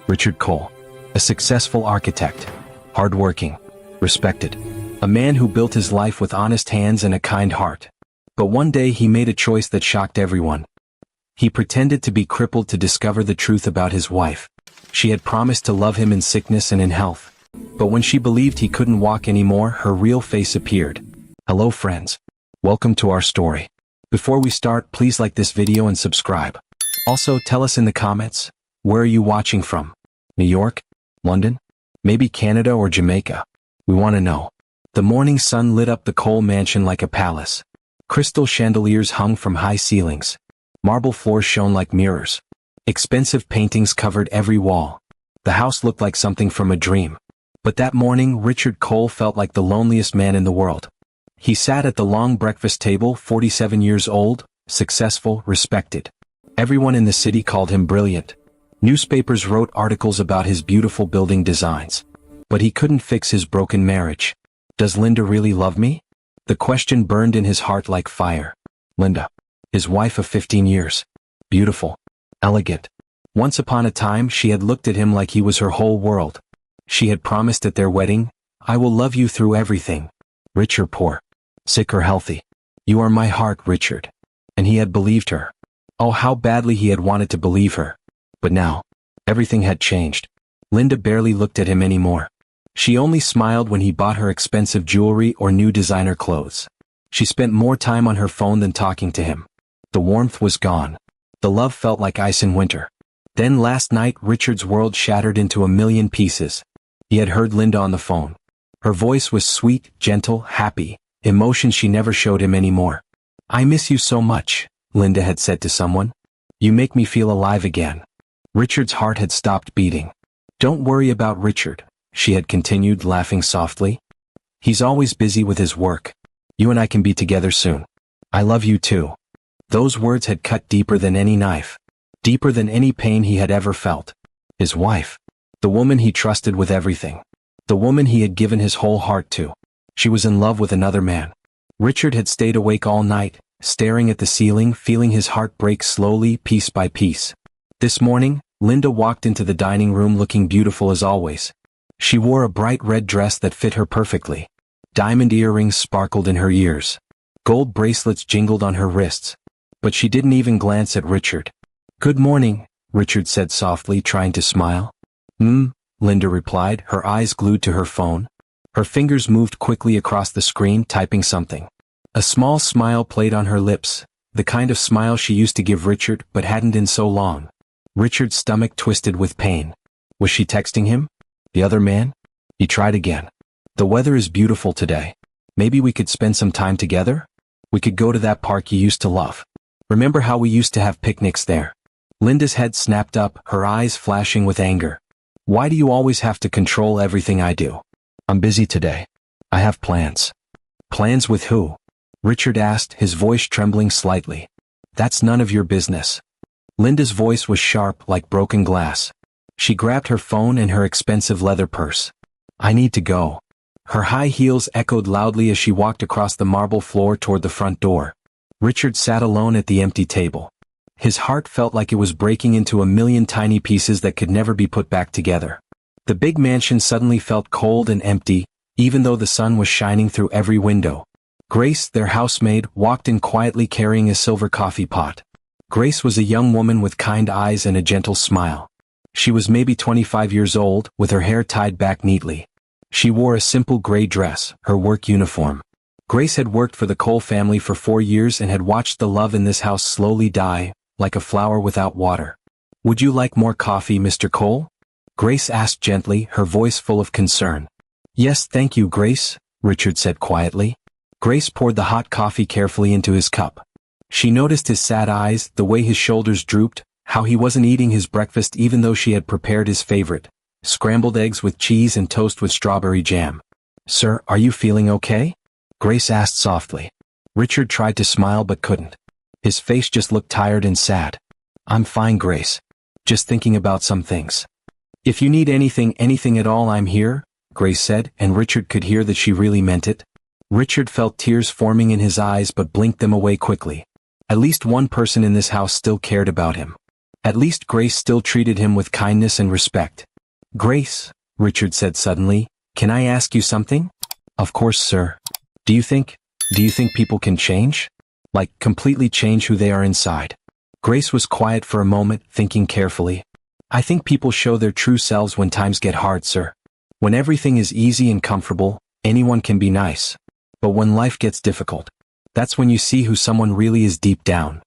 Richard Cole. A successful architect. Hardworking. Respected. A man who built his life with honest hands and a kind heart. But one day he made a choice that shocked everyone. He pretended to be crippled to discover the truth about his wife. She had promised to love him in sickness and in health. But when she believed he couldn't walk anymore, her real face appeared. Hello friends. Welcome to our story. Before we start, please like this video and subscribe. Also, tell us in the comments, where are you watching from? New York? London? Maybe Canada or Jamaica? We want to know. The morning sun lit up the Cole mansion like a palace. Crystal chandeliers hung from high ceilings. Marble floors shone like mirrors. Expensive paintings covered every wall. The house looked like something from a dream. But that morning, Richard Cole felt like the loneliest man in the world. He sat at the long breakfast table, 47 years old, successful, respected. Everyone in the city called him brilliant. Newspapers wrote articles about his beautiful building designs. But he couldn't fix his broken marriage. Does Linda really love me? The question burned in his heart like fire. Linda. His wife of 15 years. Beautiful. Elegant. Once upon a time she had looked at him like he was her whole world. She had promised at their wedding, "I will love you through everything. Rich or poor. Sick or healthy. You are my heart, Richard." And he had believed her. Oh, how badly he had wanted to believe her. But now, everything had changed. Linda barely looked at him anymore. She only smiled when he bought her expensive jewelry or new designer clothes. She spent more time on her phone than talking to him. The warmth was gone. The love felt like ice in winter. Then last night, Richard's world shattered into a million pieces. He had heard Linda on the phone. Her voice was sweet, gentle, happy, emotion she never showed him anymore. "I miss you so much," Linda had said to someone. "You make me feel alive again." Richard's heart had stopped beating. "Don't worry about Richard," she had continued, laughing softly. "He's always busy with his work. You and I can be together soon. I love you too." Those words had cut deeper than any knife. Deeper than any pain he had ever felt. His wife. The woman he trusted with everything. The woman he had given his whole heart to. She was in love with another man. Richard had stayed awake all night, staring at the ceiling, feeling his heart break slowly, piece by piece. This morning, Linda walked into the dining room looking beautiful as always. She wore a bright red dress that fit her perfectly. Diamond earrings sparkled in her ears. Gold bracelets jingled on her wrists. But she didn't even glance at Richard. "Good morning," Richard said softly, trying to smile. Linda replied, her eyes glued to her phone. Her fingers moved quickly across the screen, typing something. A small smile played on her lips, the kind of smile she used to give Richard but hadn't in so long. Richard's stomach twisted with pain. Was she texting him? The other man? He tried again. "The weather is beautiful today. Maybe we could spend some time together? We could go to that park you used to love. Remember how we used to have picnics there?" Linda's head snapped up, her eyes flashing with anger. "Why do you always have to control everything I do? I'm busy today. I have plans." "Plans with who?" Richard asked, his voice trembling slightly. "That's none of your business." Linda's voice was sharp, like broken glass. She grabbed her phone and her expensive leather purse. "I need to go." Her high heels echoed loudly as she walked across the marble floor toward the front door. Richard sat alone at the empty table. His heart felt like it was breaking into a million tiny pieces that could never be put back together. The big mansion suddenly felt cold and empty, even though the sun was shining through every window. Grace, their housemaid, walked in quietly carrying a silver coffee pot. Grace was a young woman with kind eyes and a gentle smile. She was maybe 25 years old, with her hair tied back neatly. She wore a simple gray dress, her work uniform. Grace had worked for the Cole family for 4 years and had watched the love in this house slowly die, like a flower without water. "Would you like more coffee, Mr. Cole?" Grace asked gently, her voice full of concern. "Yes, thank you, Grace," Richard said quietly. Grace poured the hot coffee carefully into his cup. She noticed his sad eyes, the way his shoulders drooped, how he wasn't eating his breakfast even though she had prepared his favorite, scrambled eggs with cheese and toast with strawberry jam. "Sir, are you feeling okay?" Grace asked softly. Richard tried to smile but couldn't. His face just looked tired and sad. "I'm fine, Grace. Just thinking about some things. If you need anything at all, I'm here," Grace said, and Richard could hear that she really meant it. Richard felt tears forming in his eyes but blinked them away quickly. At least one person in this house still cared about him. At least Grace still treated him with kindness and respect. "Grace," Richard said suddenly, "can I ask you something?" "Of course, sir." Do you think people can change? Like, completely change who they are inside?" Grace was quiet for a moment, thinking carefully. "I think people show their true selves when times get hard, sir. When everything is easy and comfortable, anyone can be nice. But when life gets difficult, that's when you see who someone really is deep down."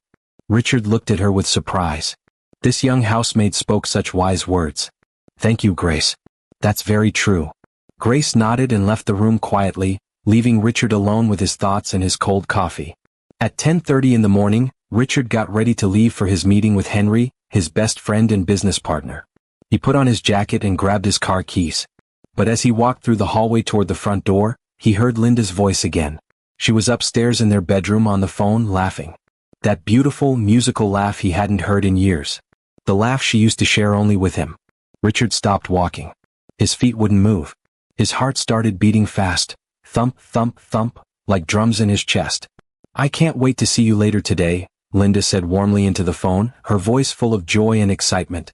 Richard looked at her with surprise. This young housemaid spoke such wise words. "Thank you, Grace. That's very true." Grace nodded and left the room quietly, leaving Richard alone with his thoughts and his cold coffee. At 10:30 in the morning, Richard got ready to leave for his meeting with Henry, his best friend and business partner. He put on his jacket and grabbed his car keys. But as he walked through the hallway toward the front door, he heard Linda's voice again. She was upstairs in their bedroom on the phone, laughing. That beautiful, musical laugh he hadn't heard in years. The laugh she used to share only with him. Richard stopped walking. His feet wouldn't move. His heart started beating fast. Thump, thump, thump, like drums in his chest. "I can't wait to see you later today," Linda said warmly into the phone, her voice full of joy and excitement.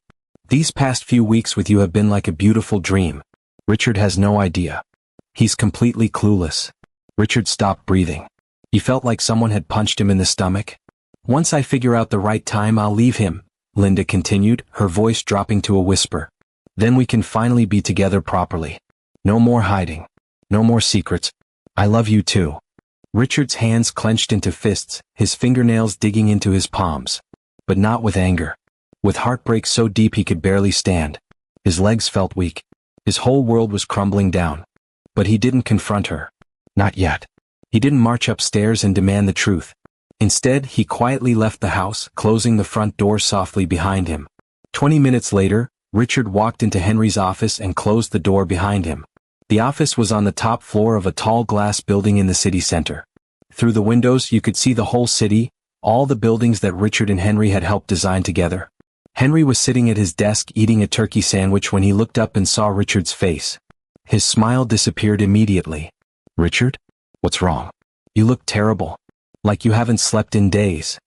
"These past few weeks with you have been like a beautiful dream." Richard has no idea. He's completely clueless. Richard stopped breathing. He felt like someone had punched him in the stomach. "Once I figure out the right time, I'll leave him," Linda continued, her voice dropping to a whisper. "Then we can finally be together properly. No more hiding. No more secrets. I love you too." Richard's hands clenched into fists, his fingernails digging into his palms. But not with anger. With heartbreak so deep he could barely stand. His legs felt weak. His whole world was crumbling down. But he didn't confront her. Not yet. He didn't march upstairs and demand the truth. Instead, he quietly left the house, closing the front door softly behind him. 20 minutes later, Richard walked into Henry's office and closed the door behind him. The office was on the top floor of a tall glass building in the city center. Through the windows you could see the whole city, all the buildings that Richard and Henry had helped design together. Henry was sitting at his desk eating a turkey sandwich when he looked up and saw Richard's face. His smile disappeared immediately. "Richard? What's wrong? You look terrible. Like you haven't slept in days."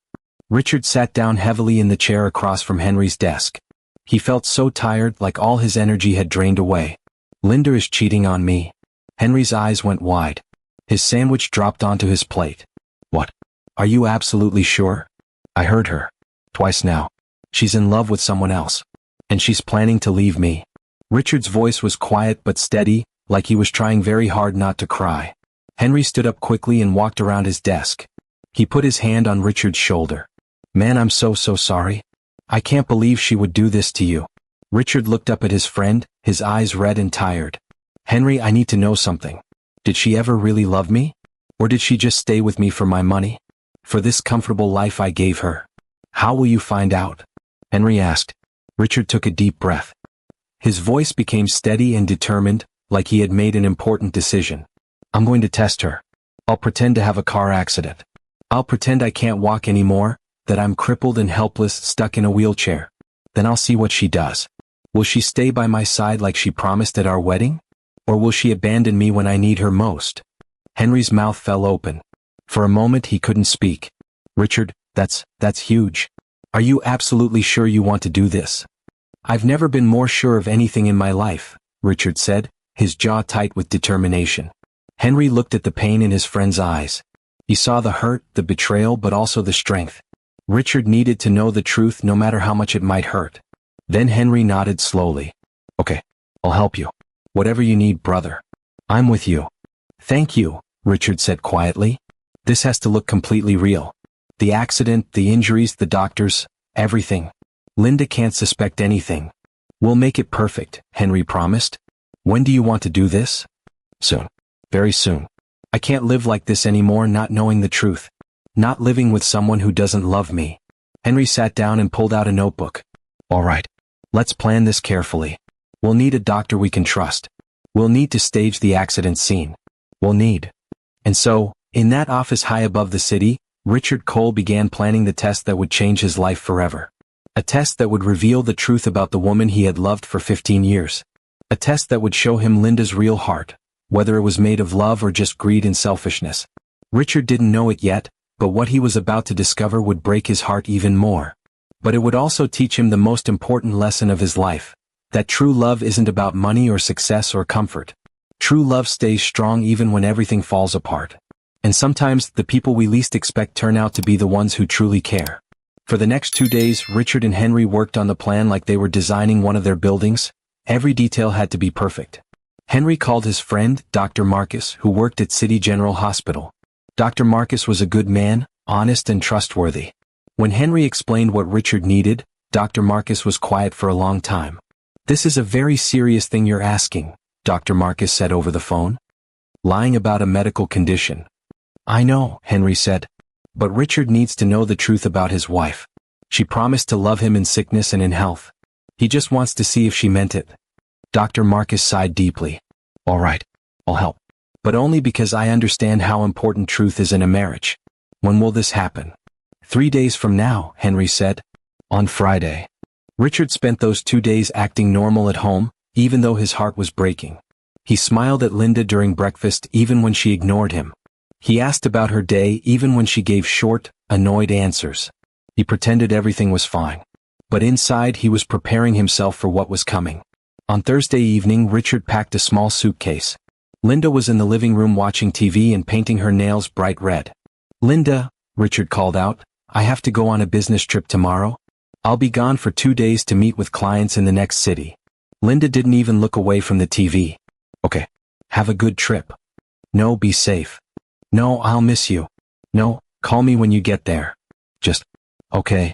Richard sat down heavily in the chair across from Henry's desk. He felt so tired, like all his energy had drained away. "Linda is cheating on me." Henry's eyes went wide. His sandwich dropped onto his plate. "What? Are you absolutely sure?" "I heard her. Twice now. She's in love with someone else. And she's planning to leave me." Richard's voice was quiet but steady, like he was trying very hard not to cry. Henry stood up quickly and walked around his desk. He put his hand on Richard's shoulder. "Man, I'm so sorry. I can't believe she would do this to you." Richard looked up at his friend, his eyes red and tired. "Henry, I need to know something. Did she ever really love me? Or did she just stay with me for my money? For this comfortable life I gave her? How will you find out?" Henry asked. Richard took a deep breath. His voice became steady and determined, like he had made an important decision. "I'm going to test her. I'll pretend to have a car accident. I'll pretend I can't walk anymore, that I'm crippled and helpless, stuck in a wheelchair. Then I'll see what she does. Will she stay by my side like she promised at our wedding? Or will she abandon me when I need her most?" Henry's mouth fell open. For a moment he couldn't speak. "Richard, that's huge. Are you absolutely sure you want to do this?" "I've never been more sure of anything in my life," Richard said, his jaw tight with determination. Henry looked at the pain in his friend's eyes. He saw the hurt, the betrayal, but also the strength. Richard needed to know the truth no matter how much it might hurt. Then Henry nodded slowly. "Okay, I'll help you. Whatever you need, brother. I'm with you." "Thank you," Richard said quietly. "This has to look completely real. The accident, the injuries, the doctors, everything. Linda can't suspect anything. We'll make it perfect," Henry promised. "When do you want to do this?" "Soon. Very soon. I can't live like this anymore, not knowing the truth. Not living with someone who doesn't love me." Henry sat down and pulled out a notebook. "All right. Let's plan this carefully. We'll need a doctor we can trust. We'll need to stage the accident scene. We'll need." And so, in that office high above the city, Richard Cole began planning the test that would change his life forever. A test that would reveal the truth about the woman he had loved for 15 years. A test that would show him Linda's real heart, whether it was made of love or just greed and selfishness. Richard didn't know it yet, but what he was about to discover would break his heart even more. But it would also teach him the most important lesson of his life, that true love isn't about money or success or comfort. True love stays strong even when everything falls apart. And sometimes, the people we least expect turn out to be the ones who truly care. For the next 2 days, Richard and Henry worked on the plan like they were designing one of their buildings. Every detail had to be perfect. Henry called his friend, Dr. Marcus, who worked at City General Hospital. Dr. Marcus was a good man, honest and trustworthy. When Henry explained what Richard needed, Dr. Marcus was quiet for a long time. "This is a very serious thing you're asking," Dr. Marcus said over the phone. "Lying about a medical condition." "I know," Henry said. "But Richard needs to know the truth about his wife. She promised to love him in sickness and in health. He just wants to see if she meant it." Dr. Marcus sighed deeply. "All right, I'll help. But only because I understand how important truth is in a marriage. When will this happen?" 3 days from now," Henry said. "On Friday." Richard spent those 2 days acting normal at home, even though his heart was breaking. He smiled at Linda during breakfast even when she ignored him. He asked about her day even when she gave short, annoyed answers. He pretended everything was fine. But inside he was preparing himself for what was coming. On Thursday evening, Richard packed a small suitcase. Linda was in the living room watching TV and painting her nails bright red. "Linda," Richard called out, "I have to go on a business trip tomorrow. I'll be gone for 2 days to meet with clients in the next city." Linda didn't even look away from the TV. "Okay. Have a good trip." "No, be safe." "No, I'll miss you." "No, call me when you get there." "Just, okay."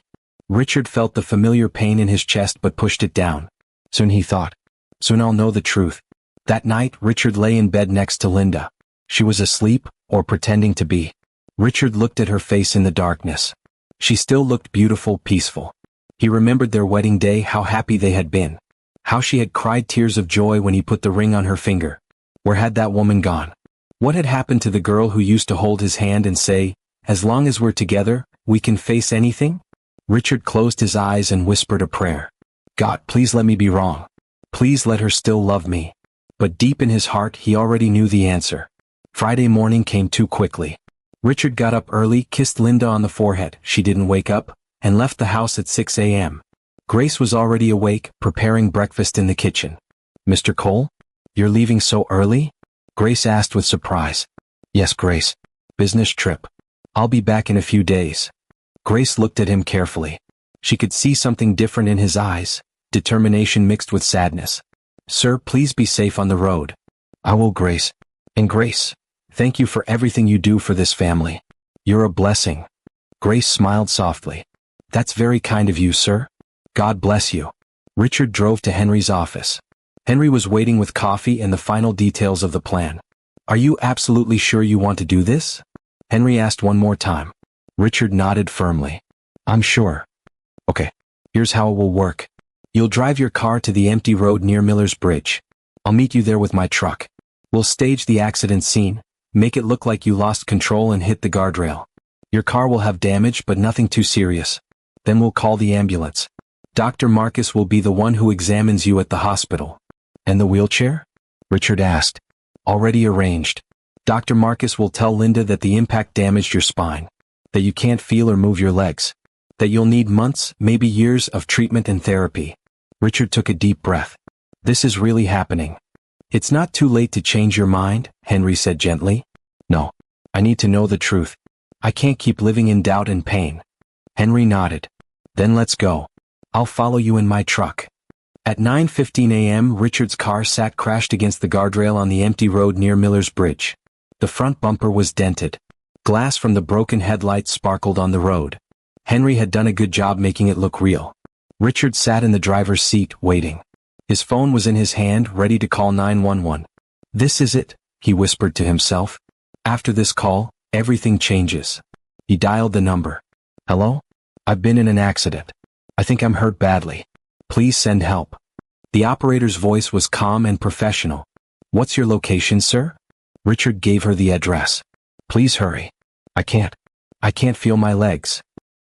Richard felt the familiar pain in his chest but pushed it down. Soon he thought. Soon I'll know the truth. That night, Richard lay in bed next to Linda. She was asleep, or pretending to be. Richard looked at her face in the darkness. She still looked beautiful, peaceful. He remembered their wedding day, how happy they had been. How she had cried tears of joy when he put the ring on her finger. Where had that woman gone? What had happened to the girl who used to hold his hand and say, "As long as we're together, we can face anything"? Richard closed his eyes and whispered a prayer. "God, please let me be wrong. Please let her still love me." But deep in his heart he already knew the answer. Friday morning came too quickly. Richard got up early, kissed Linda on the forehead, she didn't wake up, and left the house at 6 a.m. Grace was already awake, preparing breakfast in the kitchen. "Mr. Cole? You're leaving so early?" Grace asked with surprise. "Yes, Grace. Business trip. I'll be back in a few days." Grace looked at him carefully. She could see something different in his eyes, determination mixed with sadness. "Sir, please be safe on the road." "I will, Grace. And Grace, thank you for everything you do for this family. You're a blessing." Grace smiled softly. "That's very kind of you, sir. God bless you." Richard drove to Henry's office. Henry was waiting with coffee and the final details of the plan. "Are you absolutely sure you want to do this?" Henry asked one more time. Richard nodded firmly. "I'm sure." "Okay. Here's how it will work. You'll drive your car to the empty road near Miller's Bridge. I'll meet you there with my truck. We'll stage the accident scene, make it look like you lost control and hit the guardrail. Your car will have damage but nothing too serious. Then we'll call the ambulance. Dr. Marcus will be the one who examines you at the hospital." "And the wheelchair?" Richard asked. "Already arranged. Dr. Marcus will tell Linda that the impact damaged your spine, that you can't feel or move your legs, that you'll need months, maybe years of treatment and therapy." Richard took a deep breath. "This is really happening." "It's not too late to change your mind," Henry said gently. "No. I need to know the truth. I can't keep living in doubt and pain." Henry nodded. "Then let's go. I'll follow you in my truck." At 9:15 a.m. Richard's car sat crashed against the guardrail on the empty road near Miller's Bridge. The front bumper was dented. Glass from the broken headlights sparkled on the road. Henry had done a good job making it look real. Richard sat in the driver's seat, waiting. His phone was in his hand, ready to call 911. "This is it," he whispered to himself. "After this call, everything changes." He dialed the number. "Hello? I've been in an accident. I think I'm hurt badly. Please send help." The operator's voice was calm and professional. "What's your location, sir?" Richard gave her the address. "Please hurry. I can't feel my legs."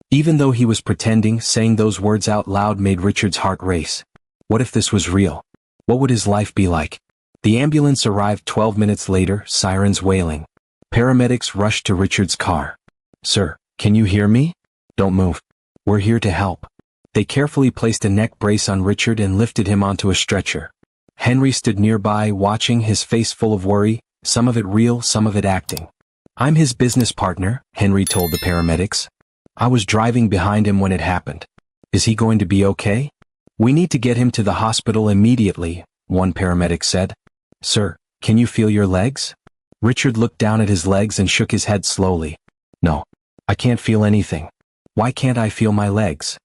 Even though he was pretending, saying those words out loud made Richard's heart race. What if this was real? What would his life be like? The ambulance arrived 12 minutes later, sirens wailing. Paramedics rushed to Richard's car. "Sir, can you hear me? Don't move. We're here to help." They carefully placed a neck brace on Richard and lifted him onto a stretcher. Henry stood nearby watching, his face full of worry, some of it real, some of it acting. "I'm his business partner," Henry told the paramedics. "I was driving behind him when it happened. Is he going to be okay?" "We need to get him to the hospital immediately," one paramedic said. "Sir, can you feel your legs?" Richard looked down at his legs and shook his head slowly. "No, I can't feel anything. Why can't I feel my legs?"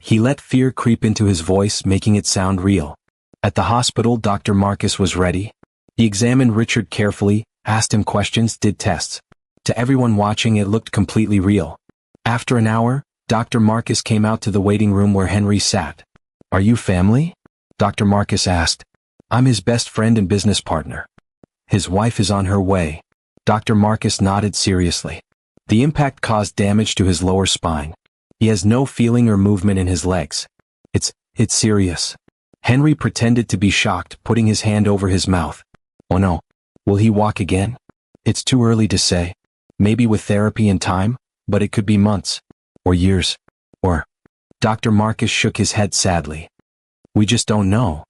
He let fear creep into his voice, making it sound real. At the hospital, Dr. Marcus was ready. He examined Richard carefully, asked him questions, did tests. To everyone watching, it looked completely real. After an hour, Dr. Marcus came out to the waiting room where Henry sat. "Are you family?" Dr. Marcus asked. "I'm his best friend and business partner. His wife is on her way." Dr. Marcus nodded seriously. The impact caused damage to his lower spine. He has no feeling or movement in his legs. It's serious." Henry pretended to be shocked, putting his hand over his mouth. "Oh no. Will he walk again?" "It's too early to say. Maybe with therapy and time, but it could be months. Or years. Or..." Dr. Marcus shook his head sadly. "We just don't know."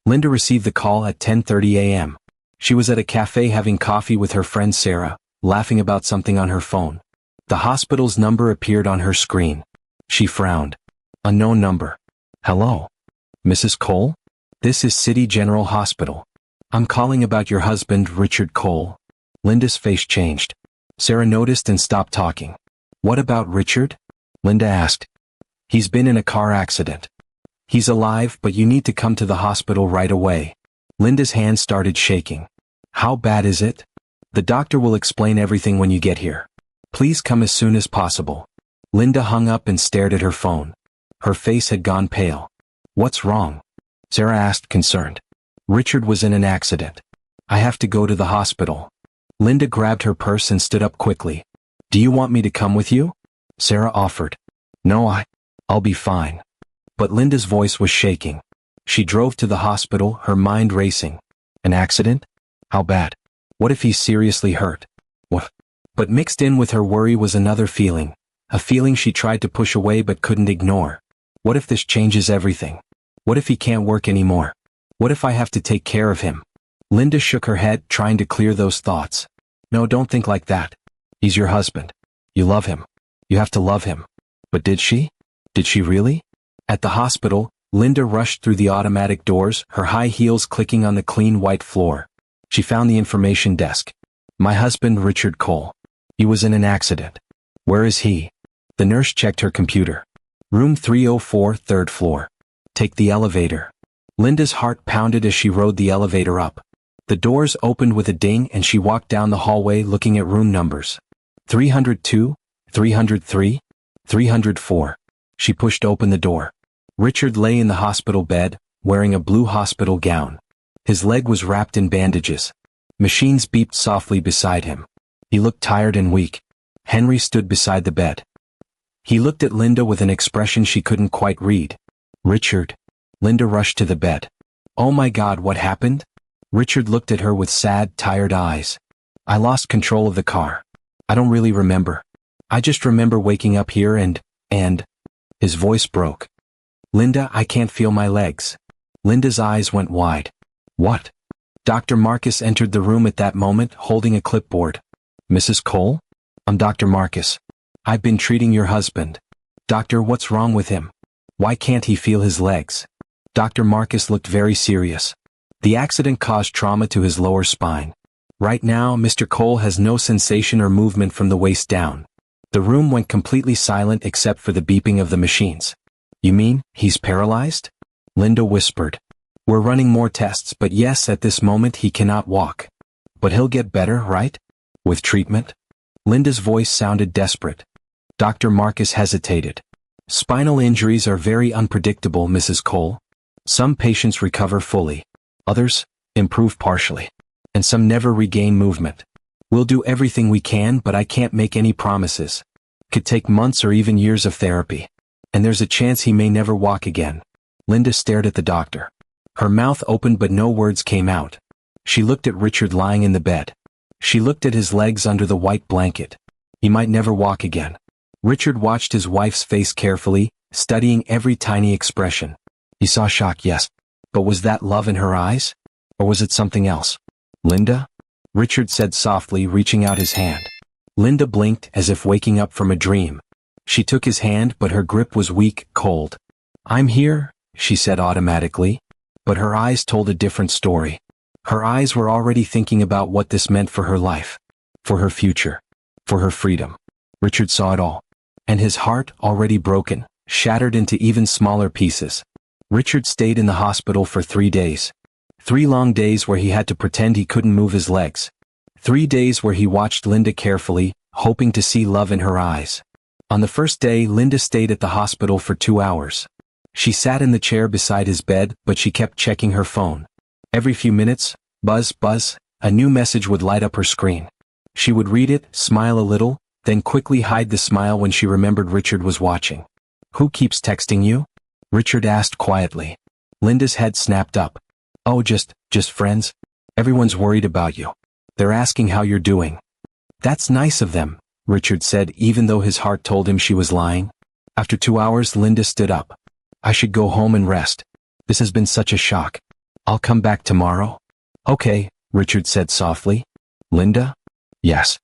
Linda received the call at 10:30 a.m. She was at a cafe having coffee with her friend Sarah, laughing about something on her phone. The hospital's number appeared on her screen. She frowned. Unknown number. "Hello? Mrs. Cole? This is City General Hospital. I'm calling about your husband, Richard Cole." Linda's face changed. Sarah noticed and stopped talking. "What about Richard?" Linda asked. "He's been in a car accident. He's alive, but you need to come to the hospital right away." Linda's hand started shaking. "How bad is it?" "The doctor will explain everything when you get here. Please come as soon as possible." Linda hung up and stared at her phone. Her face had gone pale. "What's wrong?" Sarah asked, concerned. "Richard was in an accident. I have to go to the hospital." Linda grabbed her purse and stood up quickly. "Do you want me to come with you?" Sarah offered. "No, I'll be fine." But Linda's voice was shaking. She drove to the hospital, her mind racing. An accident? How bad? What if he's seriously hurt? What? But mixed in with her worry was another feeling, a feeling she tried to push away but couldn't ignore. What if this changes everything? What if he can't work anymore? What if I have to take care of him? Linda shook her head, trying to clear those thoughts. "No, don't think like that. He's your husband. You love him. You have to love him." But did she? Did she really? At the hospital, Linda rushed through the automatic doors, her high heels clicking on the clean white floor. She found the information desk. "My husband, Richard Cole. He was in an accident." "Where is he?" The nurse checked her computer. "Room 304, third floor. Take the elevator." Linda's heart pounded as she rode the elevator up. The doors opened with a ding and she walked down the hallway looking at room numbers. 302, 303, 304. She pushed open the door. Richard lay in the hospital bed, wearing a blue hospital gown. His leg was wrapped in bandages. Machines beeped softly beside him. He looked tired and weak. Henry stood beside the bed. He looked at Linda with an expression she couldn't quite read. "Richard." Linda rushed to the bed. "Oh my God, what happened?" Richard looked at her with sad, tired eyes. "I lost control of the car. I don't really remember. I just remember waking up here and... His voice broke. "Linda, I can't feel my legs." Linda's eyes went wide. "What?" Dr. Marcus entered the room at that moment, holding a clipboard. "Mrs. Cole? I'm Dr. Marcus. I've been treating your husband." "Doctor, what's wrong with him? Why can't he feel his legs?" Dr. Marcus looked very serious. "The accident caused trauma to his lower spine. Right now, Mr. Cole has no sensation or movement from the waist down." The room went completely silent except for the beeping of the machines. "You mean, he's paralyzed?" Linda whispered. "We're running more tests, but yes, at this moment he cannot walk. But he'll get better, right? With treatment?" Linda's voice sounded desperate. Dr. Marcus hesitated. "Spinal injuries are very unpredictable, Mrs. Cole. Some patients recover fully. Others improve partially. And some never regain movement. We'll do everything we can, but I can't make any promises. Could take months or even years of therapy. And there's a chance he may never walk again." Linda stared at the doctor. Her mouth opened but no words came out. She looked at Richard lying in the bed. She looked at his legs under the white blanket. He might never walk again. Richard watched his wife's face carefully, studying every tiny expression. He saw shock, yes. But was that love in her eyes? Or was it something else? Linda? Richard said softly, reaching out his hand. Linda blinked as if waking up from a dream. She took his hand, but her grip was weak, cold. I'm here, she said automatically. But her eyes told a different story. Her eyes were already thinking about what this meant for her life, for her future, for her freedom. Richard saw it all. And his heart, already broken, shattered into even smaller pieces. Richard stayed in the hospital for 3 days. 3 long days where he had to pretend he couldn't move his legs. 3 days where he watched Linda carefully, hoping to see love in her eyes. On the first day, Linda stayed at the hospital for 2 hours. She sat in the chair beside his bed, but she kept checking her phone. Every few minutes, buzz, buzz, a new message would light up her screen. She would read it, smile a little, then quickly hide the smile when she remembered Richard was watching. Who keeps texting you? Richard asked quietly. Linda's head snapped up. Oh, just friends. Everyone's worried about you. They're asking how you're doing. That's nice of them, Richard said, even though his heart told him she was lying. After 2 hours, Linda stood up. I should go home and rest. This has been such a shock. I'll come back tomorrow. Okay, Richard said softly. Linda? Yes.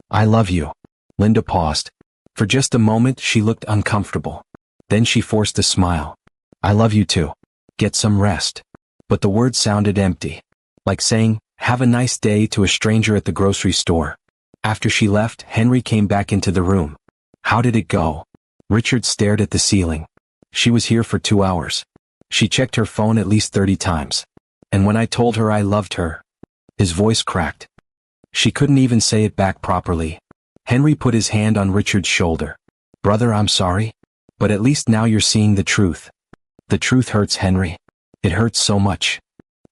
I love you. Linda paused. For just a moment, she looked uncomfortable. Then she forced a smile. I love you too. Get some rest. But the words sounded empty. Like saying, have a nice day to a stranger at the grocery store. After she left, Henry came back into the room. How did it go? Richard stared at the ceiling. She was here for 2 hours. She checked her phone at least 30 times. And when I told her I loved her, his voice cracked. She couldn't even say it back properly. Henry put his hand on Richard's shoulder. Brother, I'm sorry. But at least now you're seeing the truth. The truth hurts, Henry. It hurts so much.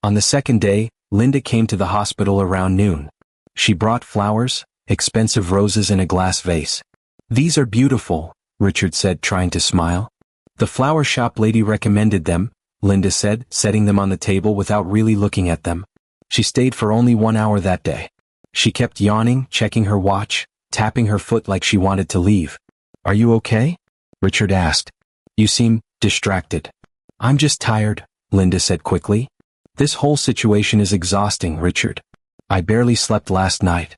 On the second day, Linda came to the hospital around noon. She brought flowers, expensive roses in a glass vase. These are beautiful, Richard said, trying to smile. The flower shop lady recommended them, Linda said, setting them on the table without really looking at them. She stayed for only 1 hour that day. She kept yawning, checking her watch, tapping her foot like she wanted to leave. Are you okay? Richard asked. You seem distracted. I'm just tired, Linda said quickly. This whole situation is exhausting, Richard. I barely slept last night.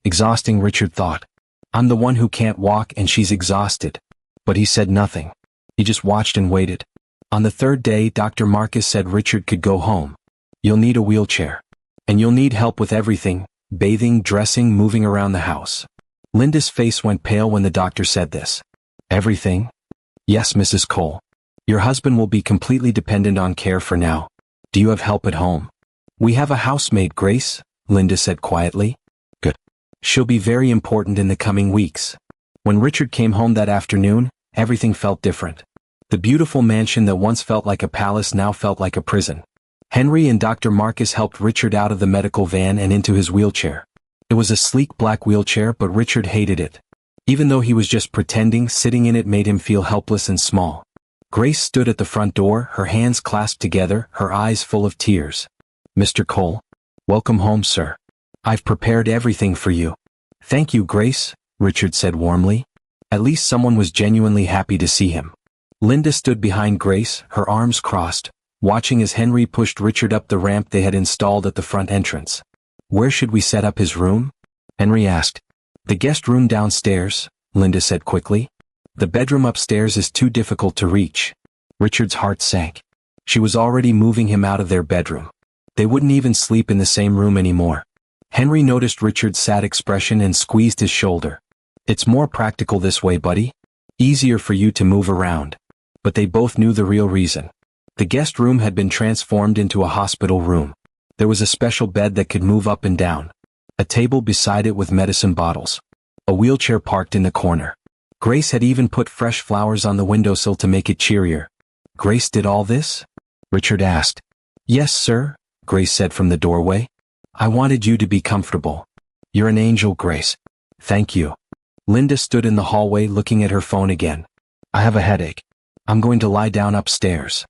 Exhausting, Richard thought. I'm the one who can't walk and she's exhausted. But he said nothing. He just watched and waited. On the third day, Dr. Marcus said Richard could go home. You'll need a wheelchair. And you'll need help with everything, bathing, dressing, moving around the house. Linda's face went pale when the doctor said this. Everything? Yes, Mrs. Cole. Your husband will be completely dependent on care for now. Do you have help at home? We have a housemaid, Grace, Linda said quietly. Good. She'll be very important in the coming weeks. When Richard came home that afternoon, everything felt different. The beautiful mansion that once felt like a palace now felt like a prison. Henry and Dr. Marcus helped Richard out of the medical van and into his wheelchair. It was a sleek black wheelchair, but Richard hated it. Even though he was just pretending, sitting in it made him feel helpless and small. Grace stood at the front door, her hands clasped together, her eyes full of tears. Mr. Cole. Welcome home, sir. I've prepared everything for you. Thank you, Grace, Richard said warmly. At least someone was genuinely happy to see him. Linda stood behind Grace, her arms crossed, watching as Henry pushed Richard up the ramp they had installed at the front entrance. Where should we set up his room? Henry asked. The guest room downstairs, Linda said quickly. The bedroom upstairs is too difficult to reach. Richard's heart sank. She was already moving him out of their bedroom. They wouldn't even sleep in the same room anymore. Henry noticed Richard's sad expression and squeezed his shoulder. It's more practical this way, buddy. Easier for you to move around. But they both knew the real reason. The guest room had been transformed into a hospital room. There was a special bed that could move up and down. A table beside it with medicine bottles. A wheelchair parked in the corner. Grace had even put fresh flowers on the windowsill to make it cheerier. Grace did all this? Richard asked. Yes, sir, Grace said from the doorway. I wanted you to be comfortable. You're an angel, Grace. Thank you. Linda stood in the hallway looking at her phone again. I have a headache. I'm going to lie down upstairs.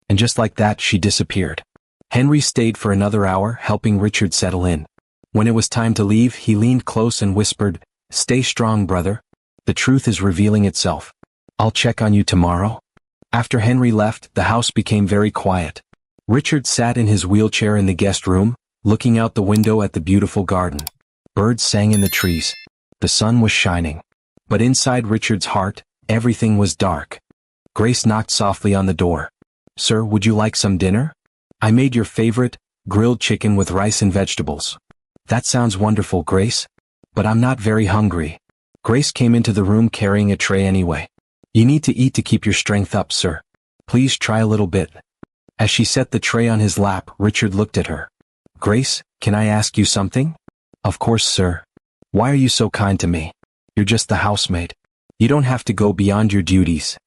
And just like that, she disappeared. Henry stayed for another hour, helping Richard settle in. When it was time to leave, he leaned close and whispered, Stay strong, brother. The truth is revealing itself. I'll check on you tomorrow. After Henry left, the house became very quiet. Richard sat in his wheelchair in the guest room, looking out the window at the beautiful garden. Birds sang in the trees. The sun was shining. But inside Richard's heart, everything was dark. Grace knocked softly on the door. "Sir, would you like some dinner? I made your favorite, grilled chicken with rice and vegetables." "That sounds wonderful, Grace. But I'm not very hungry." Grace came into the room carrying a tray anyway. "You need to eat to keep your strength up, sir. Please try a little bit." As she set the tray on his lap, Richard looked at her. "Grace, can I ask you something?" "Of course, sir. Why are you so kind to me? You're just the housemaid. You don't have to go beyond your duties."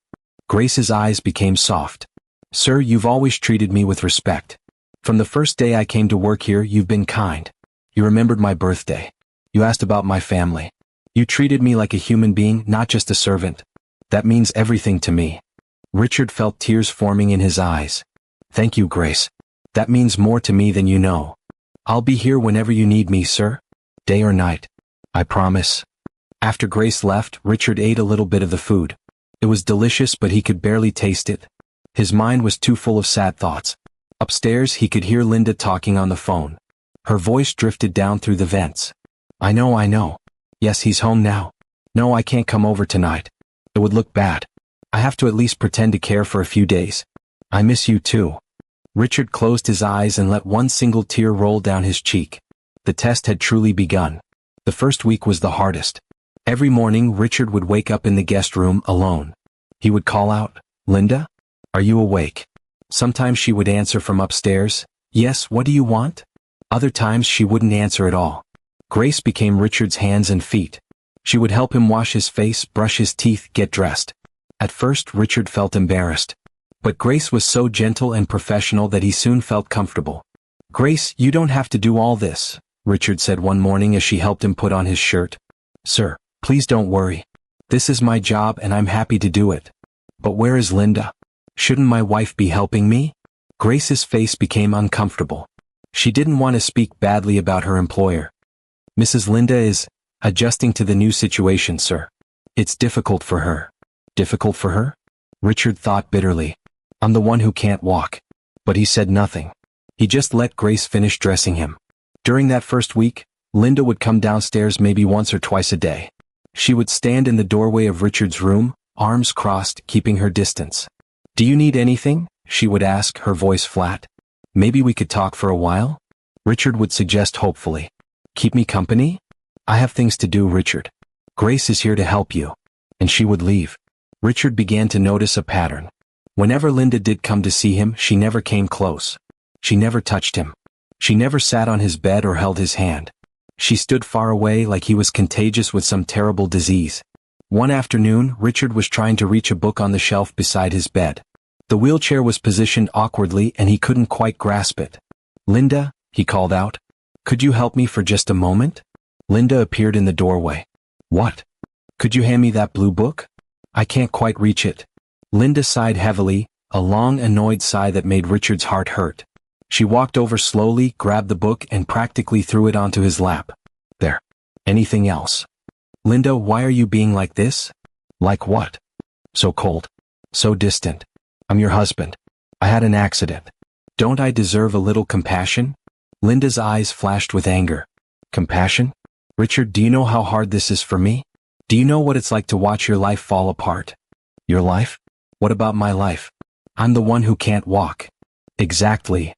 Grace's eyes became soft. "Sir, you've always treated me with respect. From the first day I came to work here, you've been kind. You remembered my birthday. You asked about my family. You treated me like a human being, not just a servant. That means everything to me." Richard felt tears forming in his eyes. "Thank you, Grace. That means more to me than you know. I'll be here whenever you need me, sir. Day or night. I promise." After Grace left, Richard ate a little bit of the food. It was delicious, but he could barely taste it. His mind was too full of sad thoughts. Upstairs, he could hear Linda talking on the phone. Her voice drifted down through the vents. I know. Yes, he's home now. No, I can't come over tonight. It would look bad. I have to at least pretend to care for a few days. I miss you too." Richard closed his eyes and let one single tear roll down his cheek. The test had truly begun. The first week was the hardest. Every morning, Richard would wake up in the guest room alone. He would call out, "Linda? Are you awake?" Sometimes she would answer from upstairs, "Yes, what do you want?" Other times she wouldn't answer at all. Grace became Richard's hands and feet. She would help him wash his face, brush his teeth, get dressed. At first, Richard felt embarrassed. But Grace was so gentle and professional that he soon felt comfortable. "Grace, you don't have to do all this," Richard said one morning as she helped him put on his shirt. "Sir, please don't worry. This is my job and I'm happy to do it. But where is Linda? Shouldn't my wife be helping me?" Grace's face became uncomfortable. She didn't want to speak badly about her employer. "Mrs. Linda is adjusting to the new situation, sir. It's difficult for her." "Difficult for her?" Richard thought bitterly. "I'm the one who can't walk." But he said nothing. He just let Grace finish dressing him. During that first week, Linda would come downstairs maybe once or twice a day. She would stand in the doorway of Richard's room, arms crossed, keeping her distance. "Do you need anything?" she would ask, her voice flat. "Maybe we could talk for a while?" Richard would suggest hopefully. "Keep me company?" "I have things to do, Richard. Grace is here to help you." And she would leave. Richard began to notice a pattern. Whenever Linda did come to see him, she never came close. She never touched him. She never sat on his bed or held his hand. She stood far away like he was contagious with some terrible disease. One afternoon, Richard was trying to reach a book on the shelf beside his bed. The wheelchair was positioned awkwardly and he couldn't quite grasp it. "Linda," he called out. "Could you help me for just a moment?" Linda appeared in the doorway. "What? Could you hand me that blue book? I can't quite reach it." Linda sighed heavily, a long, annoyed sigh that made Richard's heart hurt. She walked over slowly, grabbed the book and practically threw it onto his lap. "There. Anything else?" "Linda, why are you being like this?" "Like what?" "So cold. So distant. I'm your husband. I had an accident. Don't I deserve a little compassion?" Linda's eyes flashed with anger. "Compassion? Richard, do you know how hard this is for me? Do you know what it's like to watch your life fall apart?" "Your life? What about my life? I'm the one who can't walk." "Exactly."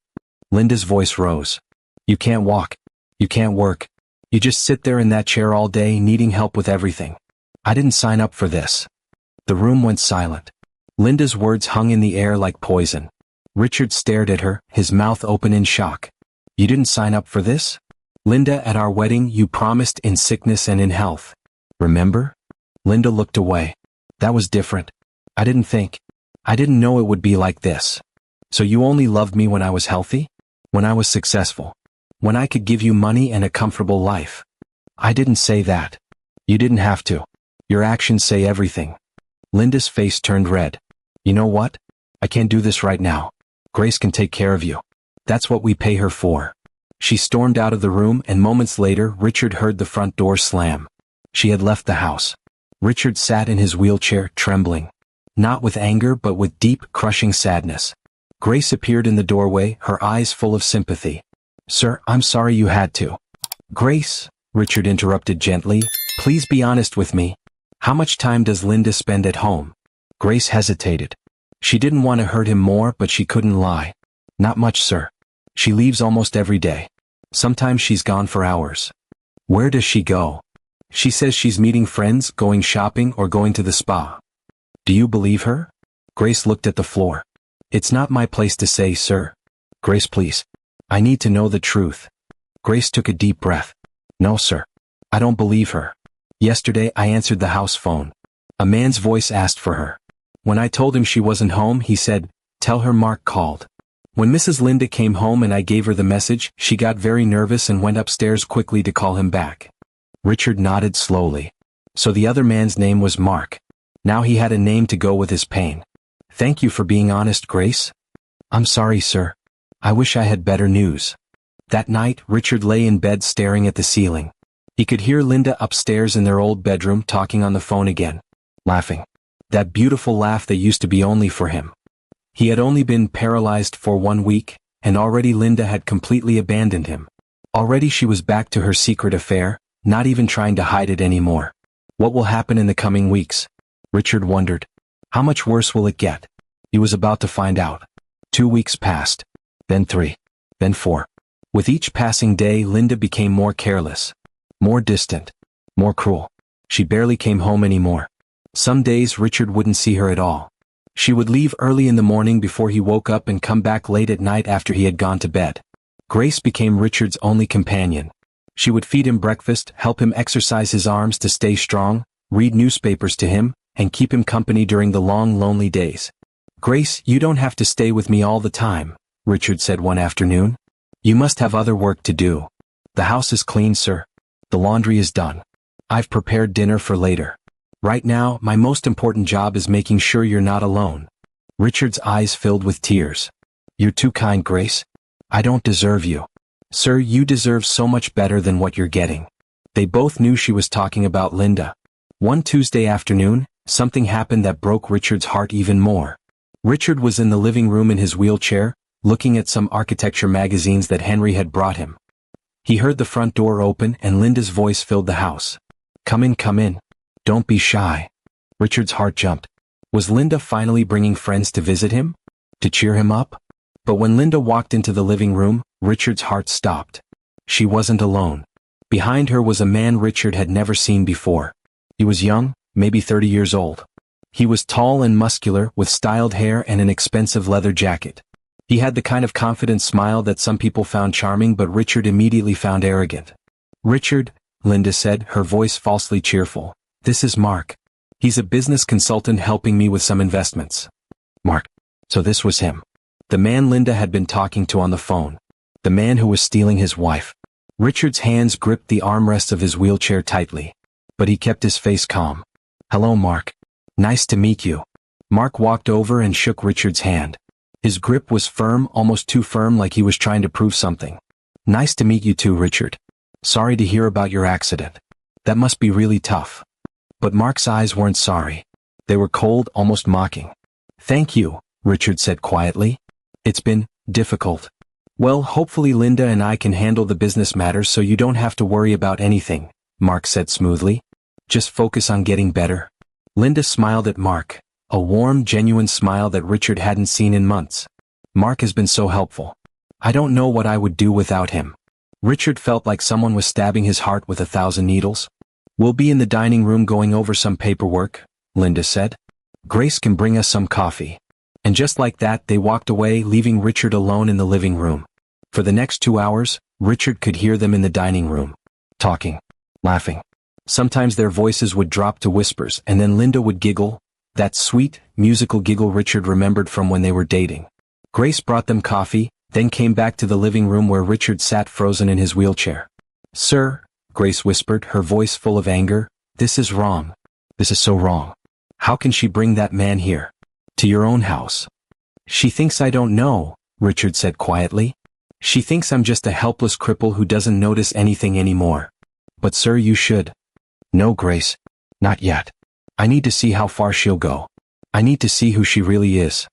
Linda's voice rose. "You can't walk. You can't work. You just sit there in that chair all day needing help with everything. I didn't sign up for this." The room went silent. Linda's words hung in the air like poison. Richard stared at her, his mouth open in shock. "You didn't sign up for this? Linda, at our wedding you promised in sickness and in health. Remember?" Linda looked away. "That was different. I didn't know it would be like this. So you only loved me when I was healthy? When I was successful? When I could give you money and a comfortable life?" "I didn't say that. You didn't have to. Your actions say everything." Linda's face turned red. "You know what? I can't do this right now. Grace can take care of you. That's what we pay her for." She stormed out of the room and moments later Richard heard the front door slam. She had left the house. Richard sat in his wheelchair, trembling. not with anger but with deep, crushing sadness. Grace appeared in the doorway, her eyes full of sympathy. "Sir, I'm sorry you had to." "Grace," Richard interrupted gently, "please be honest with me. How much time does Linda spend at home?" Grace hesitated. She didn't want to hurt him more, but she couldn't lie. "Not much, sir. She leaves almost every day. Sometimes she's gone for hours." "Where does she go?" "She says she's meeting friends, going shopping, or going to the spa." "Do you believe her?" Grace looked at the floor. "It's not my place to say, sir." "Grace, please. I need to know the truth." Grace took a deep breath. "No, sir. I don't believe her. Yesterday I answered the house phone. A man's voice asked for her. When I told him she wasn't home, he said, 'Tell her Mark called.' When Mrs. Linda came home and I gave her the message, she got very nervous and went upstairs quickly to call him back." Richard nodded slowly. So the other man's name was Mark. Now he had a name to go with his pain. "Thank you for being honest, Grace." "I'm sorry, sir. I wish I had better news." That night, Richard lay in bed staring at the ceiling. He could hear Linda upstairs in their old bedroom talking on the phone again. Laughing. That beautiful laugh that used to be only for him. He had only been paralyzed for 1 week, and already Linda had completely abandoned him. Already she was back to her secret affair, not even trying to hide it anymore. What will happen in the coming weeks? Richard wondered. How much worse will it get? He was about to find out. 2 weeks passed. Then 3. Then 4. With each passing day, Linda became more careless. More distant. More cruel. She barely came home anymore. Some days Richard wouldn't see her at all. She would leave early in the morning before he woke up and come back late at night after he had gone to bed. Grace became Richard's only companion. She would feed him breakfast, help him exercise his arms to stay strong, read newspapers to him, and keep him company during the long, lonely days. "Grace, you don't have to stay with me all the time," Richard said one afternoon. "You must have other work to do. The house is clean, sir. The laundry is done. I've prepared dinner for later. Right now, my most important job is making sure you're not alone." Richard's eyes filled with tears. "You're too kind, Grace. I don't deserve you. Sir, you deserve so much better than what you're getting." They both knew she was talking about Linda. One Tuesday afternoon, something happened that broke Richard's heart even more. Richard was in the living room in his wheelchair, looking at some architecture magazines that Henry had brought him. He heard the front door open and Linda's voice filled the house. "Come in, come in. Don't be shy." Richard's heart jumped. Was Linda finally bringing friends to visit him? To cheer him up? But when Linda walked into the living room, Richard's heart stopped. She wasn't alone. Behind her was a man Richard had never seen before. He was young, maybe 30 years old. He was tall and muscular, with styled hair and an expensive leather jacket. He had the kind of confident smile that some people found charming but Richard immediately found arrogant. "Richard," Linda said, her voice falsely cheerful. "This is Mark. He's a business consultant helping me with some investments." Mark. So this was him. The man Linda had been talking to on the phone. The man who was stealing his wife. Richard's hands gripped the armrests of his wheelchair tightly. But he kept his face calm. "Hello, Mark. Nice to meet you." Mark walked over and shook Richard's hand. His grip was firm, almost too firm, like he was trying to prove something. "Nice to meet you too, Richard. Sorry to hear about your accident. That must be really tough." But Mark's eyes weren't sorry. They were cold, almost mocking. "Thank you," Richard said quietly. "It's been difficult. Well, hopefully Linda and I can handle the business matters so you don't have to worry about anything," Mark said smoothly. "Just focus on getting better." Linda smiled at Mark, a warm, genuine smile that Richard hadn't seen in months. "Mark has been so helpful. I don't know what I would do without him." Richard felt like someone was stabbing his heart with 1,000 needles. "We'll be in the dining room going over some paperwork," Linda said. "Grace can bring us some coffee." And just like that, they walked away, leaving Richard alone in the living room. For the next 2 hours, Richard could hear them in the dining room. Talking. Laughing. Sometimes their voices would drop to whispers, and then Linda would giggle, that sweet, musical giggle Richard remembered from when they were dating. Grace brought them coffee, then came back to the living room where Richard sat frozen in his wheelchair. "Sir," Grace whispered, her voice full of anger, "this is wrong. This is so wrong. How can she bring that man here? To your own house?" "She thinks I don't know," Richard said quietly. "She thinks I'm just a helpless cripple who doesn't notice anything anymore. But sir, you should." "No, Grace. Not yet. I need to see how far she'll go." I need to see who she really is.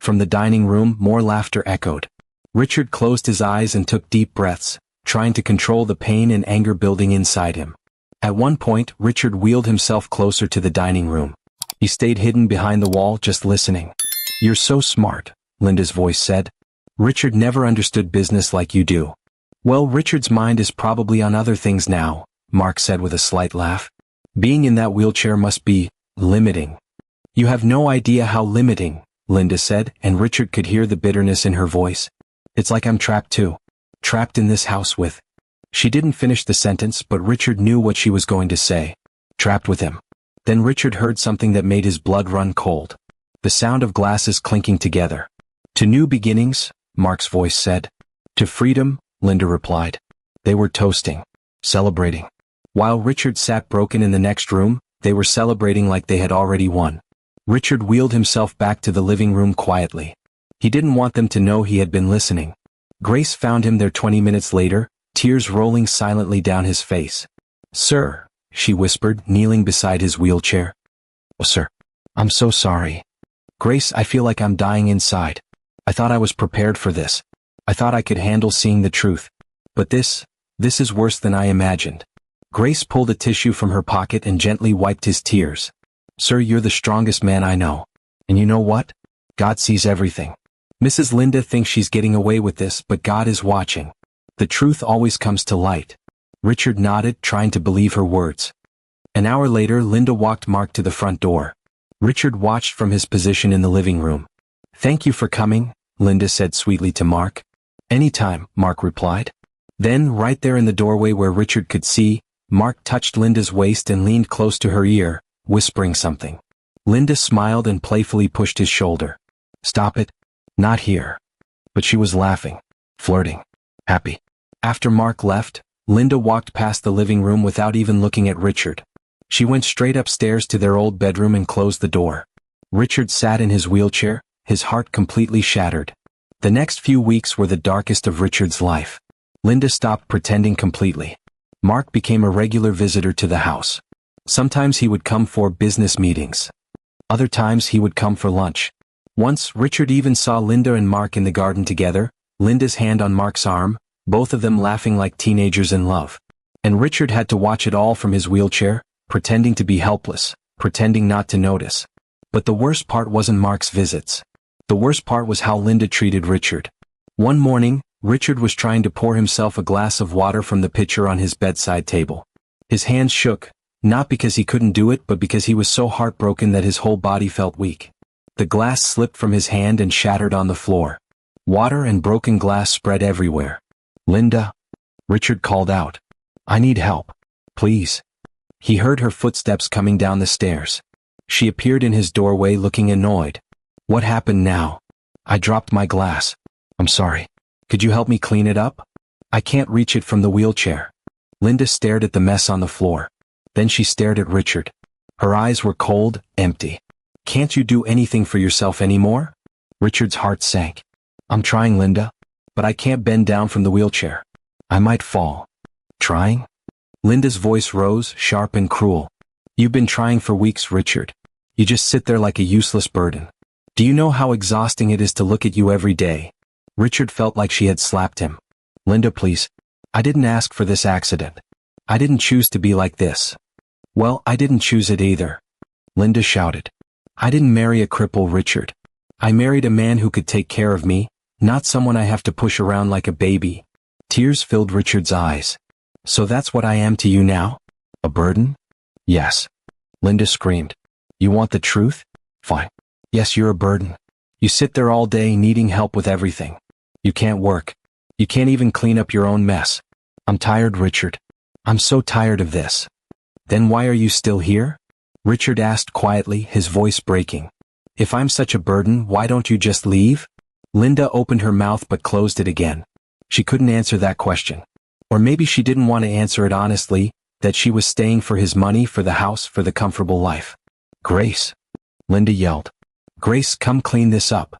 From the dining room, more laughter echoed. Richard closed his eyes and took deep breaths, trying to control the pain and anger building inside him. At one point, Richard wheeled himself closer to the dining room. He stayed hidden behind the wall, just listening. "You're so smart," Linda's voice said. "Richard never understood business like you do." "Well, Richard's mind is probably on other things now," Mark said with a slight laugh. "Being in that wheelchair must be limiting." "You have no idea how limiting," Linda said, and Richard could hear the bitterness in her voice. "It's like I'm trapped too. Trapped in this house with—" She didn't finish the sentence, but Richard knew what she was going to say. "Trapped with him." Then Richard heard something that made his blood run cold. The sound of glasses clinking together. "To new beginnings," Mark's voice said. "To freedom," Linda replied. They were toasting. Celebrating. While Richard sat broken in the next room, they were celebrating like they had already won. Richard wheeled himself back to the living room quietly. He didn't want them to know he had been listening. Grace found him there 20 minutes later, tears rolling silently down his face. "Sir," she whispered, kneeling beside his wheelchair. "Oh, sir. I'm so sorry. Grace, I feel like I'm dying inside. I thought I was prepared for this. I thought I could handle seeing the truth. But this is worse than I imagined." Grace pulled a tissue from her pocket and gently wiped his tears. "Sir, you're the strongest man I know. And you know what? God sees everything. Mrs. Linda thinks she's getting away with this, but God is watching. The truth always comes to light." Richard nodded, trying to believe her words. An hour later, Linda walked Mark to the front door. Richard watched from his position in the living room. "Thank you for coming," Linda said sweetly to Mark. "Anytime," Mark replied. Then, right there in the doorway where Richard could see, Mark touched Linda's waist and leaned close to her ear, whispering something. Linda smiled and playfully pushed his shoulder. "Stop it. Not here." But she was laughing, flirting, happy. After Mark left, Linda walked past the living room without even looking at Richard. She went straight upstairs to their old bedroom and closed the door. Richard sat in his wheelchair, his heart completely shattered. The next few weeks were the darkest of Richard's life. Linda stopped pretending completely. Mark became a regular visitor to the house. Sometimes he would come for business meetings. Other times he would come for lunch. Once, Richard even saw Linda and Mark in the garden together, Linda's hand on Mark's arm, both of them laughing like teenagers in love. And Richard had to watch it all from his wheelchair, pretending to be helpless, pretending not to notice. But the worst part wasn't Mark's visits. The worst part was how Linda treated Richard. One morning, Richard was trying to pour himself a glass of water from the pitcher on his bedside table. His hands shook, not because he couldn't do it but because he was so heartbroken that his whole body felt weak. The glass slipped from his hand and shattered on the floor. Water and broken glass spread everywhere. "Linda," Richard called out. "I need help. Please." He heard her footsteps coming down the stairs. She appeared in his doorway looking annoyed. "What happened now?" "I dropped my glass. I'm sorry. Could you help me clean it up? I can't reach it from the wheelchair." Linda stared at the mess on the floor. Then she stared at Richard. Her eyes were cold, empty. "Can't you do anything for yourself anymore?" Richard's heart sank. "I'm trying, Linda. But I can't bend down from the wheelchair. I might fall." "Trying?" Linda's voice rose, sharp and cruel. "You've been trying for weeks, Richard. You just sit there like a useless burden. Do you know how exhausting it is to look at you every day?" Richard felt like she had slapped him. "Linda, please. I didn't ask for this accident. I didn't choose to be like this." "Well, I didn't choose it either," Linda shouted. "I didn't marry a cripple, Richard. I married a man who could take care of me, not someone I have to push around like a baby." Tears filled Richard's eyes. "So that's what I am to you now? A burden?" "Yes," Linda screamed. "You want the truth? Fine. Yes, you're a burden. You sit there all day needing help with everything. You can't work. You can't even clean up your own mess. I'm tired, Richard. I'm so tired of this." "Then why are you still here?" Richard asked quietly, his voice breaking. "If I'm such a burden, why don't you just leave?" Linda opened her mouth but closed it again. She couldn't answer that question. Or maybe she didn't want to answer it honestly, that she was staying for his money, for the house, for the comfortable life. "Grace!" Linda yelled. "Grace, come clean this up."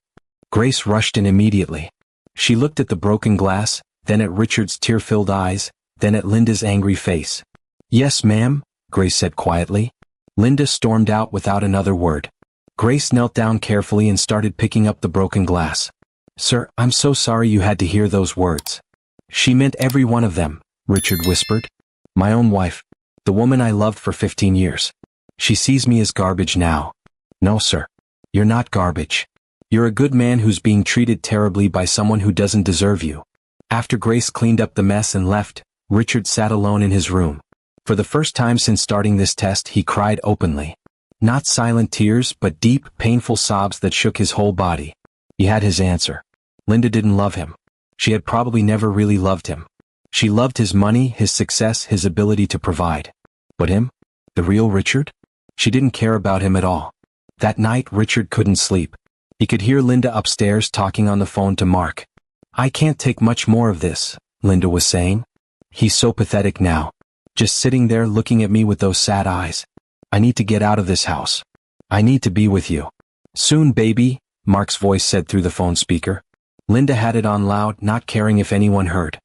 Grace rushed in immediately. She looked at the broken glass, then at Richard's tear-filled eyes, then at Linda's angry face. "Yes, ma'am," Grace said quietly. Linda stormed out without another word. Grace knelt down carefully and started picking up the broken glass. Sir, I'm so sorry you had to hear those words. She meant every one of them, Richard whispered. My own wife. The woman I loved for 15 years. She sees me as garbage now. No, sir. You're not garbage. You're a good man who's being treated terribly by someone who doesn't deserve you. After Grace cleaned up the mess and left, Richard sat alone in his room. For the first time since starting this test, he cried openly. Not silent tears, but deep, painful sobs that shook his whole body. He had his answer. Linda didn't love him. She had probably never really loved him. She loved his money, his success, his ability to provide. But him? The real Richard? She didn't care about him at all. That night, Richard couldn't sleep. He could hear Linda upstairs talking on the phone to Mark. I can't take much more of this, Linda was saying. He's so pathetic now. Just sitting there looking at me with those sad eyes. I need to get out of this house. I need to be with you. Soon, baby, Mark's voice said through the phone speaker. Linda had it on loud, not caring if anyone heard.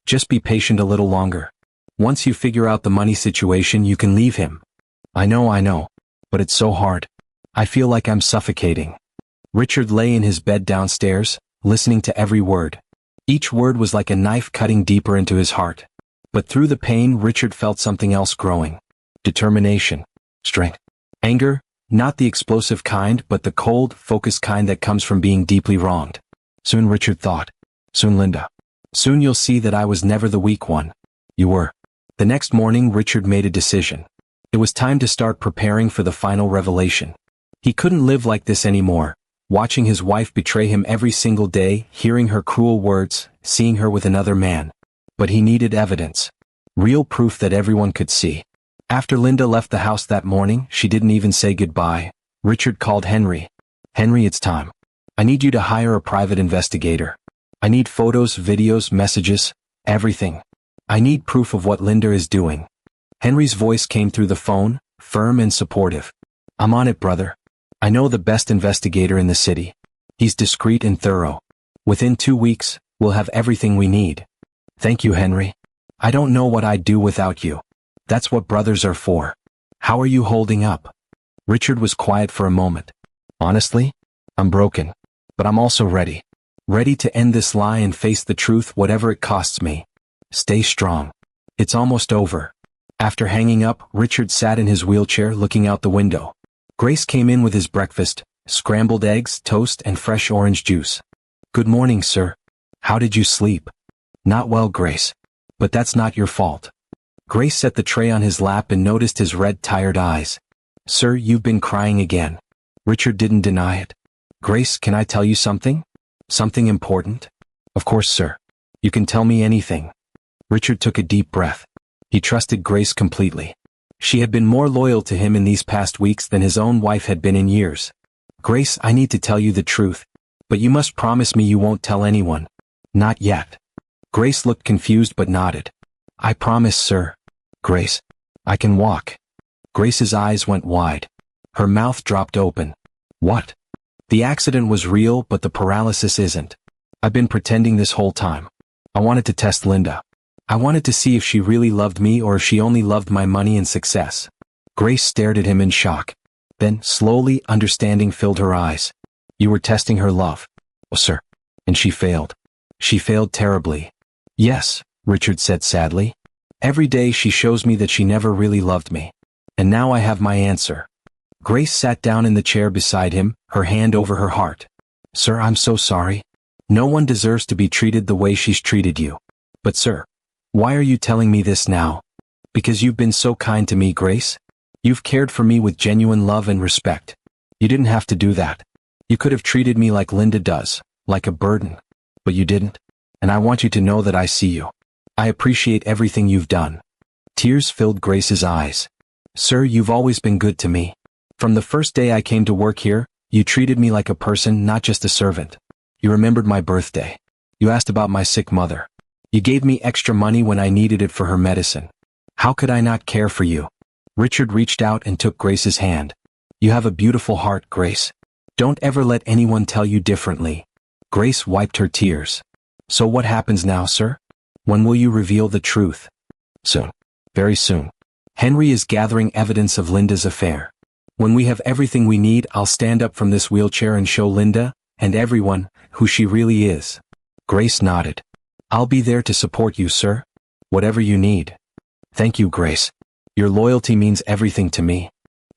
Just be patient a little longer. Once you figure out the money situation, you can leave him. I know, but it's so hard. I feel like I'm suffocating. Richard lay in his bed downstairs, listening to every word. Each word was like a knife cutting deeper into his heart. But through the pain, Richard felt something else growing. Determination. Strength. Anger, not the explosive kind, but the cold, focused kind that comes from being deeply wronged. Soon, Richard thought. Soon, Linda. Soon you'll see that I was never the weak one. You were. The next morning, Richard made a decision. It was time to start preparing for the final revelation. He couldn't live like this anymore, watching his wife betray him every single day, hearing her cruel words, seeing her with another man. But he needed evidence. Real proof that everyone could see. After Linda left the house that morning, she didn't even say goodbye. Richard called Henry. Henry, it's time. I need you to hire a private investigator. I need photos, videos, messages, everything. I need proof of what Linda is doing. Henry's voice came through the phone, firm and supportive. I'm on it, brother. I know the best investigator in the city. He's discreet and thorough. Within 2 weeks, we'll have everything we need. Thank you, Henry. I don't know what I'd do without you. That's what brothers are for. How are you holding up? Richard was quiet for a moment. Honestly, I'm broken. But I'm also ready. Ready to end this lie and face the truth, whatever it costs me. Stay strong. It's almost over. After hanging up, Richard sat in his wheelchair looking out the window. Grace came in with his breakfast, scrambled eggs, toast, and fresh orange juice. Good morning, sir. How did you sleep? Not well, Grace. But that's not your fault. Grace set the tray on his lap and noticed his red, tired eyes. Sir, you've been crying again. Richard didn't deny it. Grace, can I tell you something? Something important? Of course, sir. You can tell me anything. Richard took a deep breath. He trusted Grace completely. She had been more loyal to him in these past weeks than his own wife had been in years. Grace, I need to tell you the truth, but you must promise me you won't tell anyone. Not yet. Grace looked confused but nodded. I promise, sir. Grace, I can walk. Grace's eyes went wide. Her mouth dropped open. What? The accident was real, but the paralysis isn't. I've been pretending this whole time. I wanted to test Linda. I wanted to see if she really loved me or if she only loved my money and success. Grace stared at him in shock. Then, slowly, understanding filled her eyes. You were testing her love. Oh, sir. And she failed. She failed terribly. Yes, Richard said sadly. Every day she shows me that she never really loved me. And now I have my answer. Grace sat down in the chair beside him, her hand over her heart. Sir, I'm so sorry. No one deserves to be treated the way she's treated you. But sir, why are you telling me this now? Because you've been so kind to me, Grace. You've cared for me with genuine love and respect. You didn't have to do that. You could have treated me like Linda does, like a burden. But you didn't. And I want you to know that I see you. I appreciate everything you've done. Tears filled Grace's eyes. Sir, you've always been good to me. From the first day I came to work here, you treated me like a person, not just a servant. You remembered my birthday. You asked about my sick mother. You gave me extra money when I needed it for her medicine. How could I not care for you? Richard reached out and took Grace's hand. You have a beautiful heart, Grace. Don't ever let anyone tell you differently. Grace wiped her tears. So what happens now, sir? When will you reveal the truth? Soon. Very soon. Henry is gathering evidence of Linda's affair. When we have everything we need, I'll stand up from this wheelchair and show Linda, and everyone, who she really is. Grace nodded. I'll be there to support you, sir. Whatever you need. Thank you, Grace. Your loyalty means everything to me.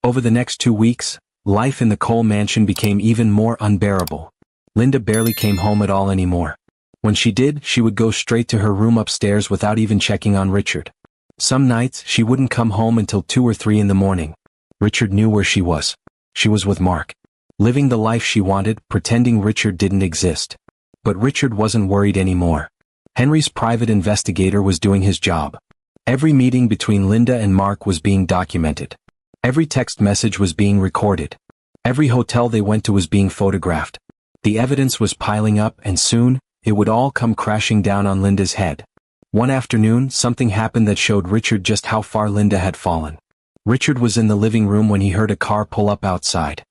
Over the next 2 weeks, life in the Cole mansion became even more unbearable. Linda barely came home at all anymore. When she did, she would go straight to her room upstairs without even checking on Richard. Some nights, she wouldn't come home until 2 or 3 in the morning. Richard knew where she was. She was with Mark. Living the life she wanted, pretending Richard didn't exist. But Richard wasn't worried anymore. Henry's private investigator was doing his job. Every meeting between Linda and Mark was being documented. Every text message was being recorded. Every hotel they went to was being photographed. The evidence was piling up, and soon, it would all come crashing down on Linda's head. One afternoon, something happened that showed Richard just how far Linda had fallen. Richard was in the living room when he heard a car pull up outside.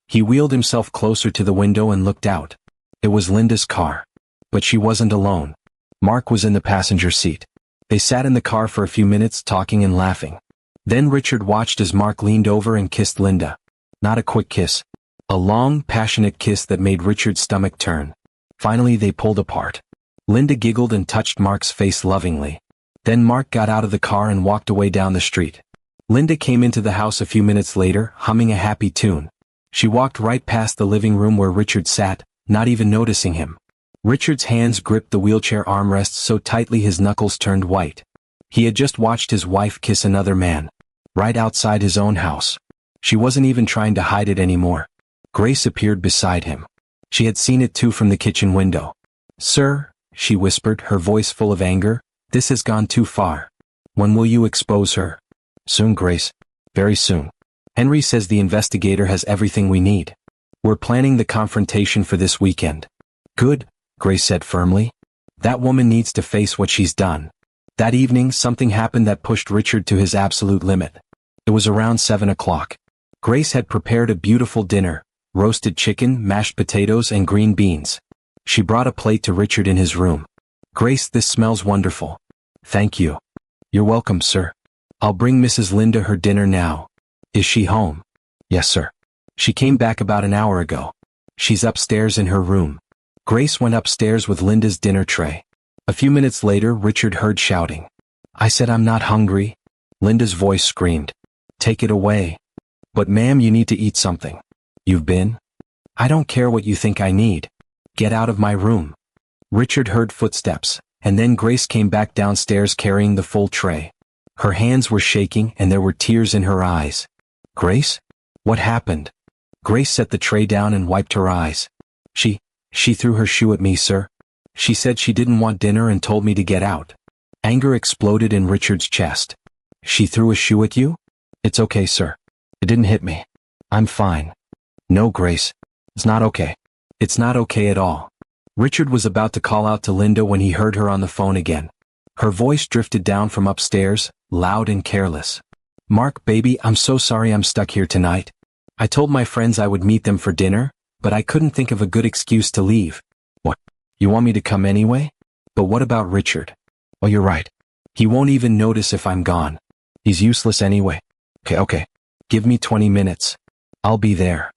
He wheeled himself closer to the window and looked out. It was Linda's car. But she wasn't alone. Mark was in the passenger seat. They sat in the car for a few minutes talking and laughing. Then Richard watched as Mark leaned over and kissed Linda. Not a quick kiss. A long, passionate kiss that made Richard's stomach turn. Finally they pulled apart. Linda giggled and touched Mark's face lovingly. Then Mark got out of the car and walked away down the street. Linda came into the house a few minutes later, humming a happy tune. She walked right past the living room where Richard sat, not even noticing him. Richard's hands gripped the wheelchair armrests so tightly his knuckles turned white. He had just watched his wife kiss another man. Right outside his own house. She wasn't even trying to hide it anymore. Grace appeared beside him. She had seen it too from the kitchen window. "Sir," she whispered, her voice full of anger, "this has gone too far. When will you expose her?" "Soon, Grace. Very soon. Henry says the investigator has everything we need. We're planning the confrontation for this weekend." "Good," Grace said firmly. "That woman needs to face what she's done." That evening, something happened that pushed Richard to his absolute limit. It was around 7 o'clock. Grace had prepared a beautiful dinner, roasted chicken, mashed potatoes, and green beans. She brought a plate to Richard in his room. "Grace, this smells wonderful." "Thank you." "You're welcome, sir. I'll bring Mrs. Linda her dinner now." "Is she home?" "Yes, sir. She came back about an hour ago. She's upstairs in her room." Grace went upstairs with Linda's dinner tray. A few minutes later, Richard heard shouting. "I said I'm not hungry." Linda's voice screamed. "Take it away." "But ma'am, you need to eat something." "You've been?" "I don't care what you think I need. Get out of my room." Richard heard footsteps, and then Grace came back downstairs carrying the full tray. Her hands were shaking and there were tears in her eyes. "Grace? What happened?" Grace set the tray down and wiped her eyes. She threw her shoe at me, sir. She said she didn't want dinner and told me to get out." Anger exploded in Richard's chest. "She threw a shoe at you?" "It's okay, sir. It didn't hit me. I'm fine." "No, Grace. It's not okay. It's not okay at all." Richard was about to call out to Linda when he heard her on the phone again. Her voice drifted down from upstairs, loud and careless. "Mark, baby, I'm so sorry I'm stuck here tonight. I told my friends I would meet them for dinner, but I couldn't think of a good excuse to leave." "What? You want me to come anyway?" "But what about Richard?" "Oh, you're right. He won't even notice if I'm gone. He's useless anyway." Okay. Give me 20 minutes. I'll be there."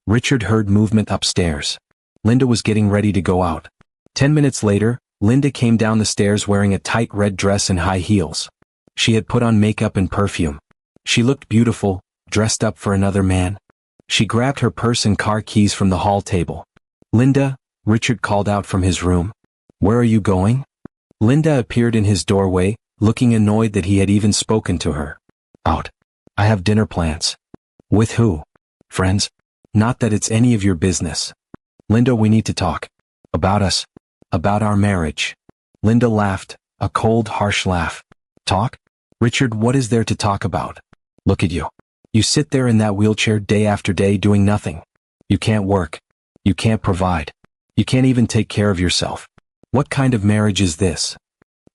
Richard heard movement upstairs. Linda was getting ready to go out. 10 minutes later, Linda came down the stairs wearing a tight red dress and high heels. She had put on makeup and perfume. She looked beautiful, dressed up for another man. She grabbed her purse and car keys from the hall table. "Linda," Richard called out from his room. "Where are you going?" Linda appeared in his doorway, looking annoyed that he had even spoken to her. "Out. I have dinner plans." "With who?" "Friends. Not that it's any of your business." "Linda, we need to talk. About us. About our marriage." Linda laughed, a cold, harsh laugh. "Talk? Richard, what is there to talk about? Look at you. You sit there in that wheelchair day after day doing nothing. You can't work. You can't provide. You can't even take care of yourself. What kind of marriage is this?"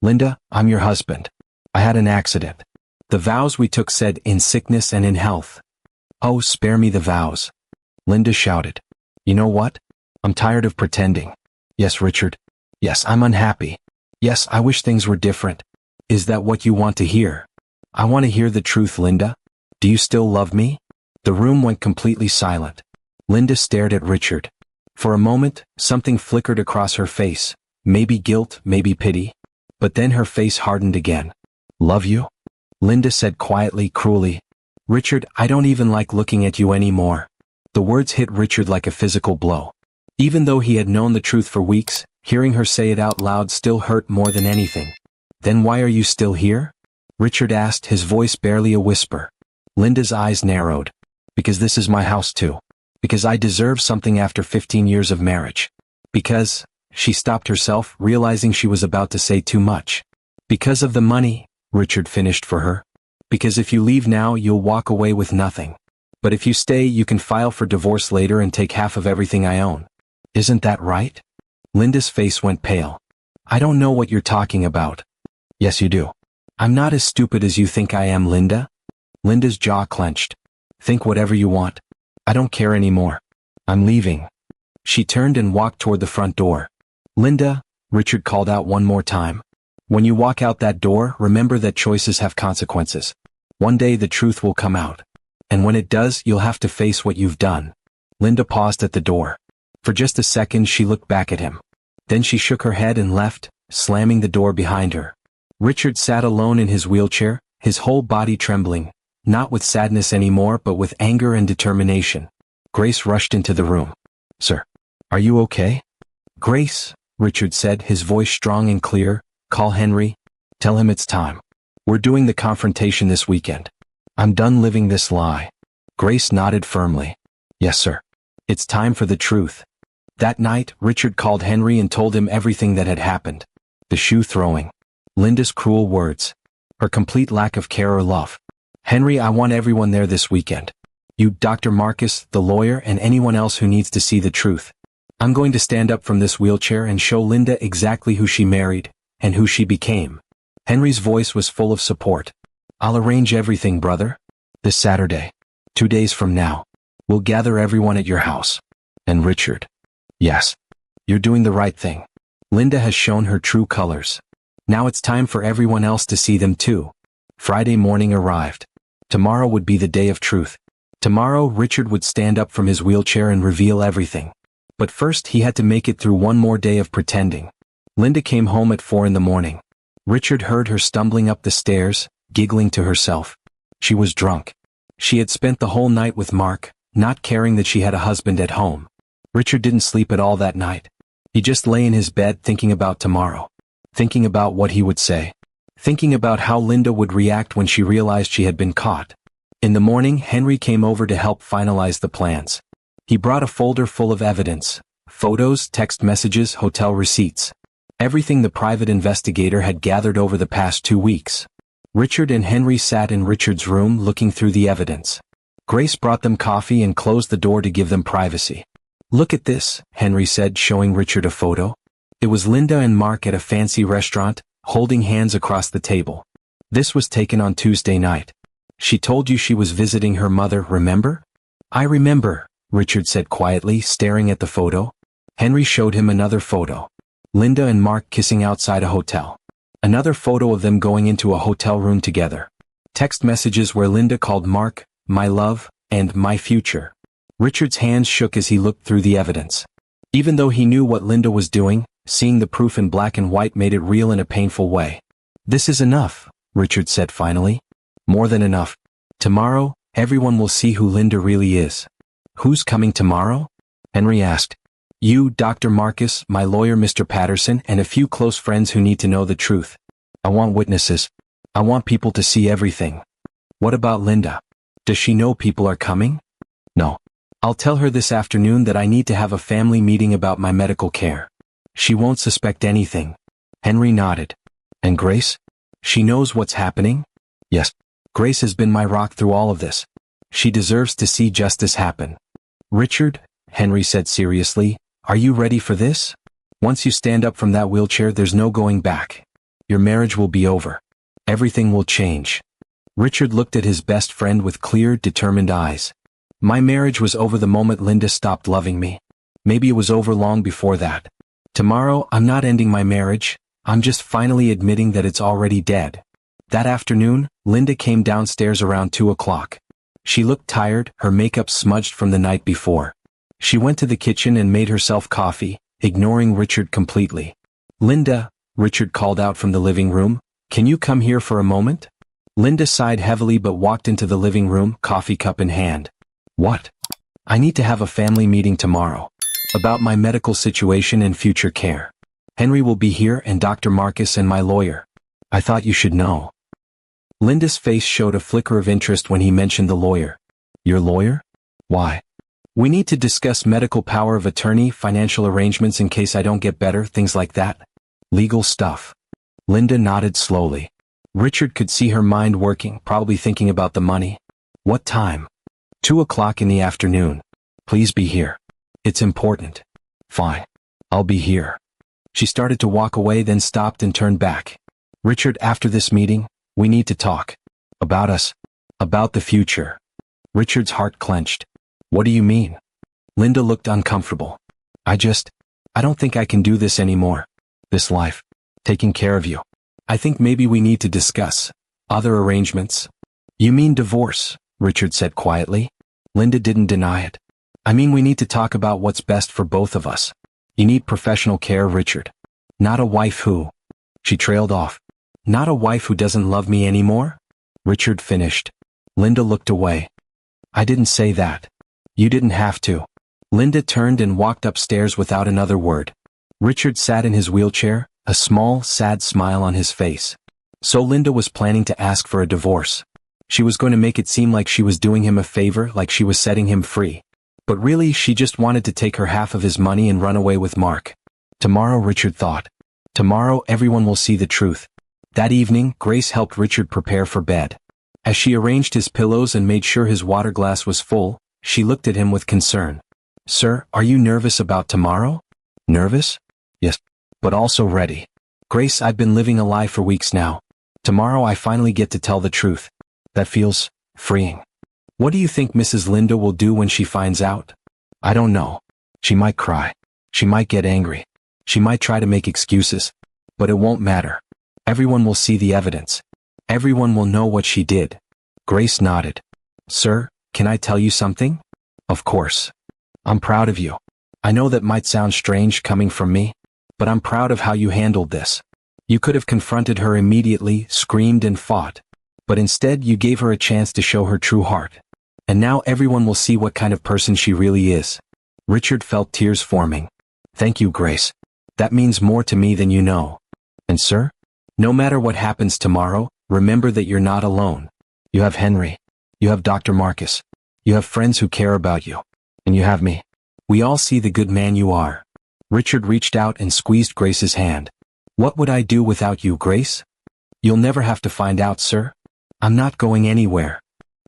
"Linda, I'm your husband. I had an accident. The vows we took said in sickness and in health." "Oh, spare me the vows." Linda shouted. "You know what? I'm tired of pretending. Yes, Richard. Yes, I'm unhappy. Yes, I wish things were different. Is that what you want to hear?" "I want to hear the truth, Linda. Do you still love me?" The room went completely silent. Linda stared at Richard. For a moment, something flickered across her face. Maybe guilt, maybe pity. But then her face hardened again. Love you? Linda said quietly, cruelly. Richard, I don't even like looking at you anymore. The words hit Richard like a physical blow. Even though he had known the truth for weeks, hearing her say it out loud still hurt more than anything. Then why are you still here? Richard asked, his voice barely a whisper. Linda's eyes narrowed. Because this is my house too. Because I deserve something after 15 years of marriage. Because, she stopped herself, realizing she was about to say too much. Because of the money, Richard finished for her. Because if you leave now, you'll walk away with nothing. But if you stay, you can file for divorce later and take half of everything I own. Isn't that right? Linda's face went pale. I don't know what you're talking about. Yes, you do. I'm not as stupid as you think I am, Linda. Linda's jaw clenched. Think whatever you want. I don't care anymore. I'm leaving. She turned and walked toward the front door. Linda, Richard called out one more time. When you walk out that door, remember that choices have consequences. One day the truth will come out. And when it does, you'll have to face what you've done. Linda paused at the door. For just a second she looked back at him. Then she shook her head and left, slamming the door behind her. Richard sat alone in his wheelchair, his whole body trembling, not with sadness anymore but with anger and determination. Grace rushed into the room. Sir, are you okay? Grace, Richard said, his voice strong and clear, call Henry. Tell him it's time. We're doing the confrontation this weekend. I'm done living this lie. Grace nodded firmly. Yes, sir. It's time for the truth. That night, Richard called Henry and told him everything that had happened. The shoe throwing. Linda's cruel words. Her complete lack of care or love. Henry, I want everyone there this weekend. You, Dr. Marcus, the lawyer, and anyone else who needs to see the truth. I'm going to stand up from this wheelchair and show Linda exactly who she married, and who she became. Henry's voice was full of support. I'll arrange everything, brother. This Saturday. 2 days from now. We'll gather everyone at your house. And Richard. Yes. You're doing the right thing. Linda has shown her true colors. Now it's time for everyone else to see them too. Friday morning arrived. Tomorrow would be the day of truth. Tomorrow Richard would stand up from his wheelchair and reveal everything. But first he had to make it through one more day of pretending. Linda came home at 4 in the morning. Richard heard her stumbling up the stairs, giggling to herself. She was drunk. She had spent the whole night with Mark, not caring that she had a husband at home. Richard didn't sleep at all that night. He just lay in his bed thinking about tomorrow. Thinking about what he would say. Thinking about how Linda would react when she realized she had been caught. In the morning, Henry came over to help finalize the plans. He brought a folder full of evidence. Photos, text messages, hotel receipts. Everything the private investigator had gathered over the past 2 weeks. Richard and Henry sat in Richard's room looking through the evidence. Grace brought them coffee and closed the door to give them privacy. Look at this, Henry said, showing Richard a photo. It was Linda and Mark at a fancy restaurant, holding hands across the table. This was taken on Tuesday night. She told you she was visiting her mother, remember? I remember, Richard said quietly, staring at the photo. Henry showed him another photo. Linda and Mark kissing outside a hotel. Another photo of them going into a hotel room together. Text messages where Linda called Mark, my love, and my future. Richard's hands shook as he looked through the evidence. Even though he knew what Linda was doing, seeing the proof in black and white made it real in a painful way. This is enough, Richard said finally. More than enough. Tomorrow, everyone will see who Linda really is. Who's coming tomorrow? Henry asked. You, Dr. Marcus, my lawyer Mr. Patterson, and a few close friends who need to know the truth. I want witnesses. I want people to see everything. What about Linda? Does she know people are coming? No. I'll tell her this afternoon that I need to have a family meeting about my medical care. She won't suspect anything. Henry nodded. And Grace? She knows what's happening? Yes. Grace has been my rock through all of this. She deserves to see justice happen. Richard, Henry said seriously, are you ready for this? Once you stand up from that wheelchair, there's no going back. Your marriage will be over. Everything will change. Richard looked at his best friend with clear, determined eyes. My marriage was over the moment Linda stopped loving me. Maybe it was over long before that. Tomorrow, I'm not ending my marriage. I'm just finally admitting that it's already dead. That afternoon, Linda came downstairs around 2 o'clock. She looked tired, her makeup smudged from the night before. She went to the kitchen and made herself coffee, ignoring Richard completely. "Linda," Richard called out from the living room, "can you come here for a moment?" Linda sighed heavily but walked into the living room, coffee cup in hand. "What?" "I need to have a family meeting tomorrow. About my medical situation and future care. Henry will be here and Dr. Marcus and my lawyer. I thought you should know." Linda's face showed a flicker of interest when he mentioned the lawyer. "Your lawyer? Why?" "We need to discuss medical power of attorney, financial arrangements in case I don't get better, things like that. Legal stuff." Linda nodded slowly. Richard could see her mind working, probably thinking about the money. "What time?" 2 o'clock in the afternoon. "Please be here. It's important." "Fine. I'll be here." She started to walk away, then stopped and turned back. "Richard, after this meeting, we need to talk. About us. About the future." Richard's heart clenched. "What do you mean?" Linda looked uncomfortable. I don't think I can do this anymore. This life. Taking care of you. I think maybe we need to discuss other arrangements." "You mean divorce?" Richard said quietly. Linda didn't deny it. "I mean, we need to talk about what's best for both of us. You need professional care, Richard. Not a wife who..." She trailed off. "Not a wife who doesn't love me anymore?" Richard finished. Linda looked away. "I didn't say that. You didn't have to." Linda turned and walked upstairs without another word. Richard sat in his wheelchair, a small, sad smile on his face. So Linda was planning to ask for a divorce. She was going to make it seem like she was doing him a favor, like she was setting him free. But really, she just wanted to take her half of his money and run away with Mark. Tomorrow, Richard thought. Tomorrow everyone will see the truth. That evening, Grace helped Richard prepare for bed. As she arranged his pillows and made sure his water glass was full, she looked at him with concern. "Sir, are you nervous about tomorrow?" "Nervous? Yes. But also ready. Grace, I've been living a lie for weeks now. Tomorrow I finally get to tell the truth. That feels freeing." "What do you think Mrs. Linda will do when she finds out?" "I don't know. She might cry. She might get angry. She might try to make excuses. But it won't matter. Everyone will see the evidence. Everyone will know what she did." Grace nodded. "Sir, can I tell you something?" "Of course. I'm proud of you. I know that might sound strange coming from me, but I'm proud of how you handled this. You could have confronted her immediately, screamed and fought. But instead you gave her a chance to show her true heart. And now everyone will see what kind of person she really is." Richard felt tears forming. "Thank you, Grace. That means more to me than you know. And sir? No matter what happens tomorrow, remember that you're not alone. You have Henry. You have Dr. Marcus. You have friends who care about you. And you have me. We all see the good man you are." Richard reached out and squeezed Grace's hand. "What would I do without you, Grace?" "You'll never have to find out, sir. I'm not going anywhere."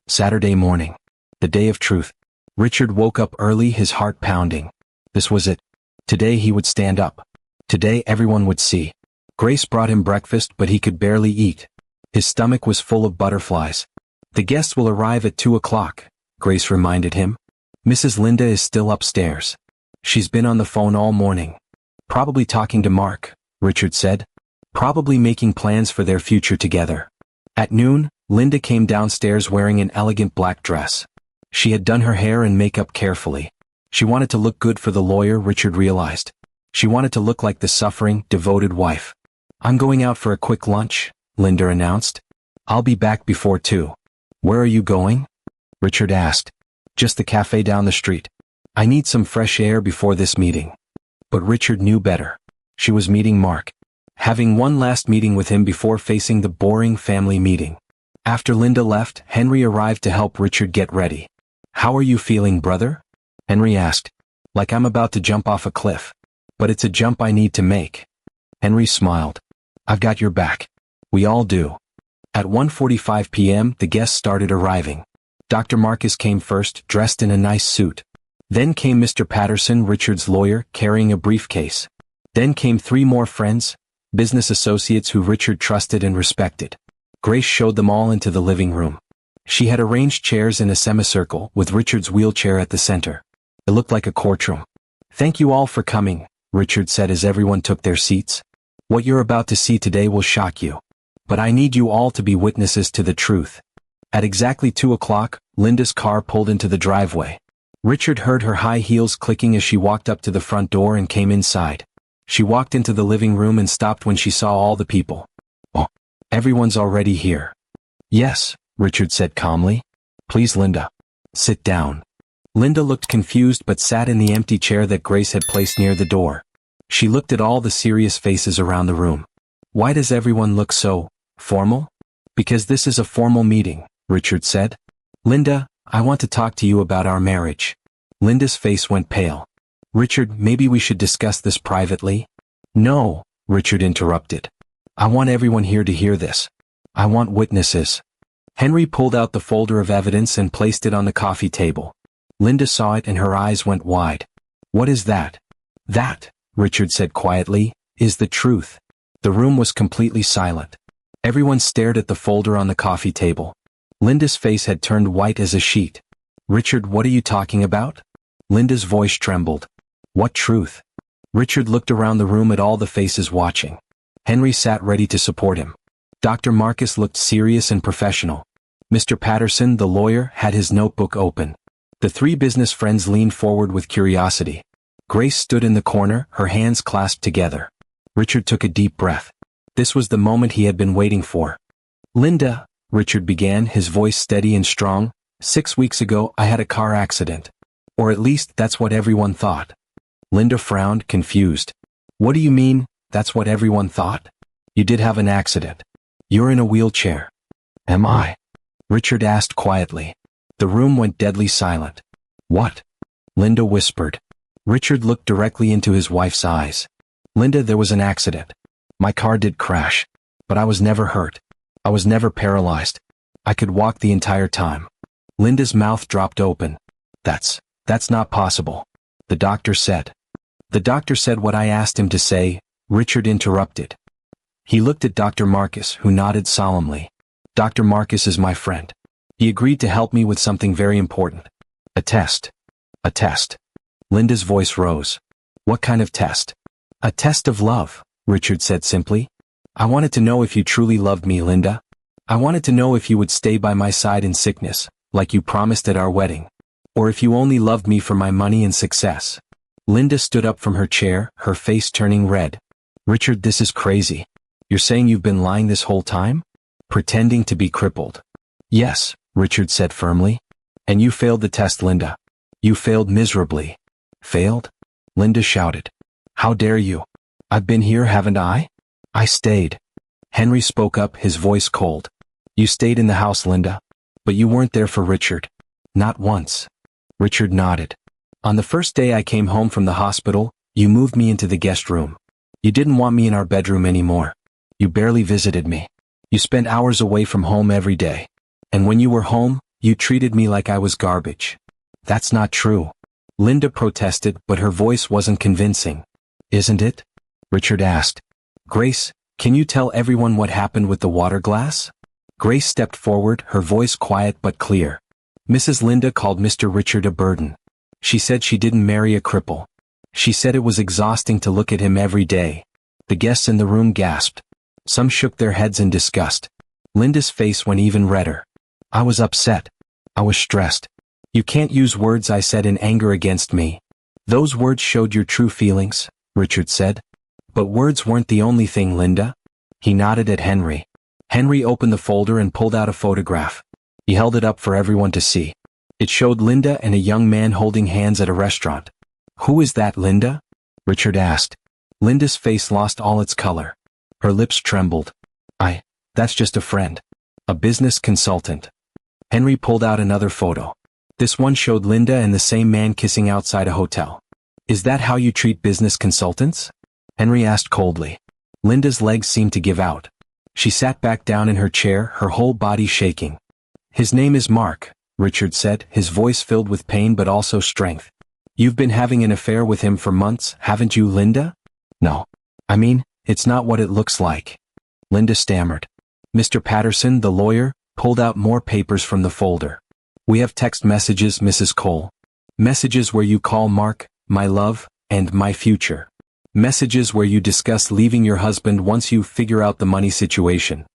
Saturday morning. The day of truth. Richard woke up early, his heart pounding. This was it. Today he would stand up. Today everyone would see. Grace brought him breakfast, but he could barely eat. His stomach was full of butterflies. "The guests will arrive at 2 o'clock, Grace reminded him. "Mrs. Linda is still upstairs. She's been on the phone all morning. Probably talking to Mark," Richard said. "Probably making plans for their future together." At noon, Linda came downstairs wearing an elegant black dress. She had done her hair and makeup carefully. She wanted to look good for the lawyer, Richard realized. She wanted to look like the suffering, devoted wife. "I'm going out for a quick lunch," Linda announced. "I'll be back before 2. "Where are you going?" Richard asked. "Just the cafe down the street. I need some fresh air before this meeting." But Richard knew better. She was meeting Mark. Having one last meeting with him before facing the boring family meeting. After Linda left, Henry arrived to help Richard get ready. "How are you feeling, brother?" Henry asked. "Like I'm about to jump off a cliff. But it's a jump I need to make." Henry smiled. "I've got your back. We all do." At 1:45 p.m., the guests started arriving. Dr. Marcus came first, dressed in a nice suit. Then came Mr. Patterson, Richard's lawyer, carrying a briefcase. Then came 3 more friends, business associates who Richard trusted and respected. Grace showed them all into the living room. She had arranged chairs in a semicircle, with Richard's wheelchair at the center. It looked like a courtroom. "Thank you all for coming," Richard said as everyone took their seats. "What you're about to see today will shock you. But I need you all to be witnesses to the truth." At exactly 2 o'clock, Linda's car pulled into the driveway. Richard heard her high heels clicking as she walked up to the front door and came inside. She walked into the living room and stopped when she saw all the people. "Oh, everyone's already here." "Yes," Richard said calmly. "Please, Linda. Sit down." Linda looked confused but sat in the empty chair that Grace had placed near the door. She looked at all the serious faces around the room. "Why does everyone look so formal?" "Because this is a formal meeting," Richard said. "Linda, I want to talk to you about our marriage." Linda's face went pale. "Richard, maybe we should discuss this privately?" "No," Richard interrupted. "I want everyone here to hear this. I want witnesses." Henry pulled out the folder of evidence and placed it on the coffee table. Linda saw it and her eyes went wide. "What is that?" "That," Richard said quietly, "is the truth." The room was completely silent. Everyone stared at the folder on the coffee table. Linda's face had turned white as a sheet. "Richard, what are you talking about?" Linda's voice trembled. "What truth?" Richard looked around the room at all the faces watching. Henry sat ready to support him. Dr. Marcus looked serious and professional. Mr. Patterson, the lawyer, had his notebook open. The three business friends leaned forward with curiosity. Grace stood in the corner, her hands clasped together. Richard took a deep breath. This was the moment he had been waiting for. "Linda," Richard began, his voice steady and strong, "6 weeks ago I had a car accident. Or at least that's what everyone thought." Linda frowned, confused. "What do you mean, that's what everyone thought?" "You did have an accident. You're in a wheelchair." "Am I?" Richard asked quietly. The room went deadly silent. "What?" Linda whispered. Richard looked directly into his wife's eyes. "Linda, there was an accident. My car did crash. But I was never hurt. I was never paralyzed. I could walk the entire time." Linda's mouth dropped open. That's not possible," the doctor said. "The doctor said what I asked him to say," Richard interrupted. He looked at Dr. Marcus, who nodded solemnly. "Dr. Marcus is my friend. He agreed to help me with something very important. A test." "A test." Linda's voice rose. "What kind of test?" "A test of love," Richard said simply. "I wanted to know if you truly loved me, Linda. I wanted to know if you would stay by my side in sickness, like you promised at our wedding. Or if you only loved me for my money and success." Linda stood up from her chair, her face turning red. "Richard, this is crazy. You're saying you've been lying this whole time? Pretending to be crippled?" "Yes," Richard said firmly. "And you failed the test, Linda. You failed miserably." "Failed?" Linda shouted. "How dare you? I've been here, haven't I? I stayed." Henry spoke up, his voice cold. "You stayed in the house, Linda. But you weren't there for Richard. Not once." Richard nodded. "On the first day I came home from the hospital, you moved me into the guest room. You didn't want me in our bedroom anymore. You barely visited me. You spent hours away from home every day. And when you were home, you treated me like I was garbage." "That's not true." Linda protested, but her voice wasn't convincing. "Isn't it?" Richard asked. "Grace, can you tell everyone what happened with the water glass?" Grace stepped forward, her voice quiet but clear. Mrs. Linda called Mr. Richard a burden. She said she didn't marry a cripple. She said it was exhausting to look at him every day. The guests in the room gasped. Some shook their heads in disgust. Linda's face went even redder. "I was upset. I was stressed. You can't use words I said in anger against me." "Those words showed your true feelings," Richard said. "But words weren't the only thing, Linda." He nodded at Henry. Henry opened the folder and pulled out a photograph. He held it up for everyone to see. It showed Linda and a young man holding hands at a restaurant. "Who is that, Linda?" Richard asked. Linda's face lost all its color. Her lips trembled. That's just a friend. A business consultant." Henry pulled out another photo. This one showed Linda and the same man kissing outside a hotel. "Is that how you treat business consultants?" Henry asked coldly. Linda's legs seemed to give out. She sat back down in her chair, her whole body shaking. "His name is Mark," Richard said, his voice filled with pain but also strength. "You've been having an affair with him for months, haven't you, Linda?" "No. I mean, it's not what it looks like." Linda stammered. Mr. Patterson, the lawyer, pulled out more papers from the folder. "We have text messages, Mrs. Cole. Messages where you call Mark, my love, and my future. Messages where you discuss leaving your husband once you figure out the money situation."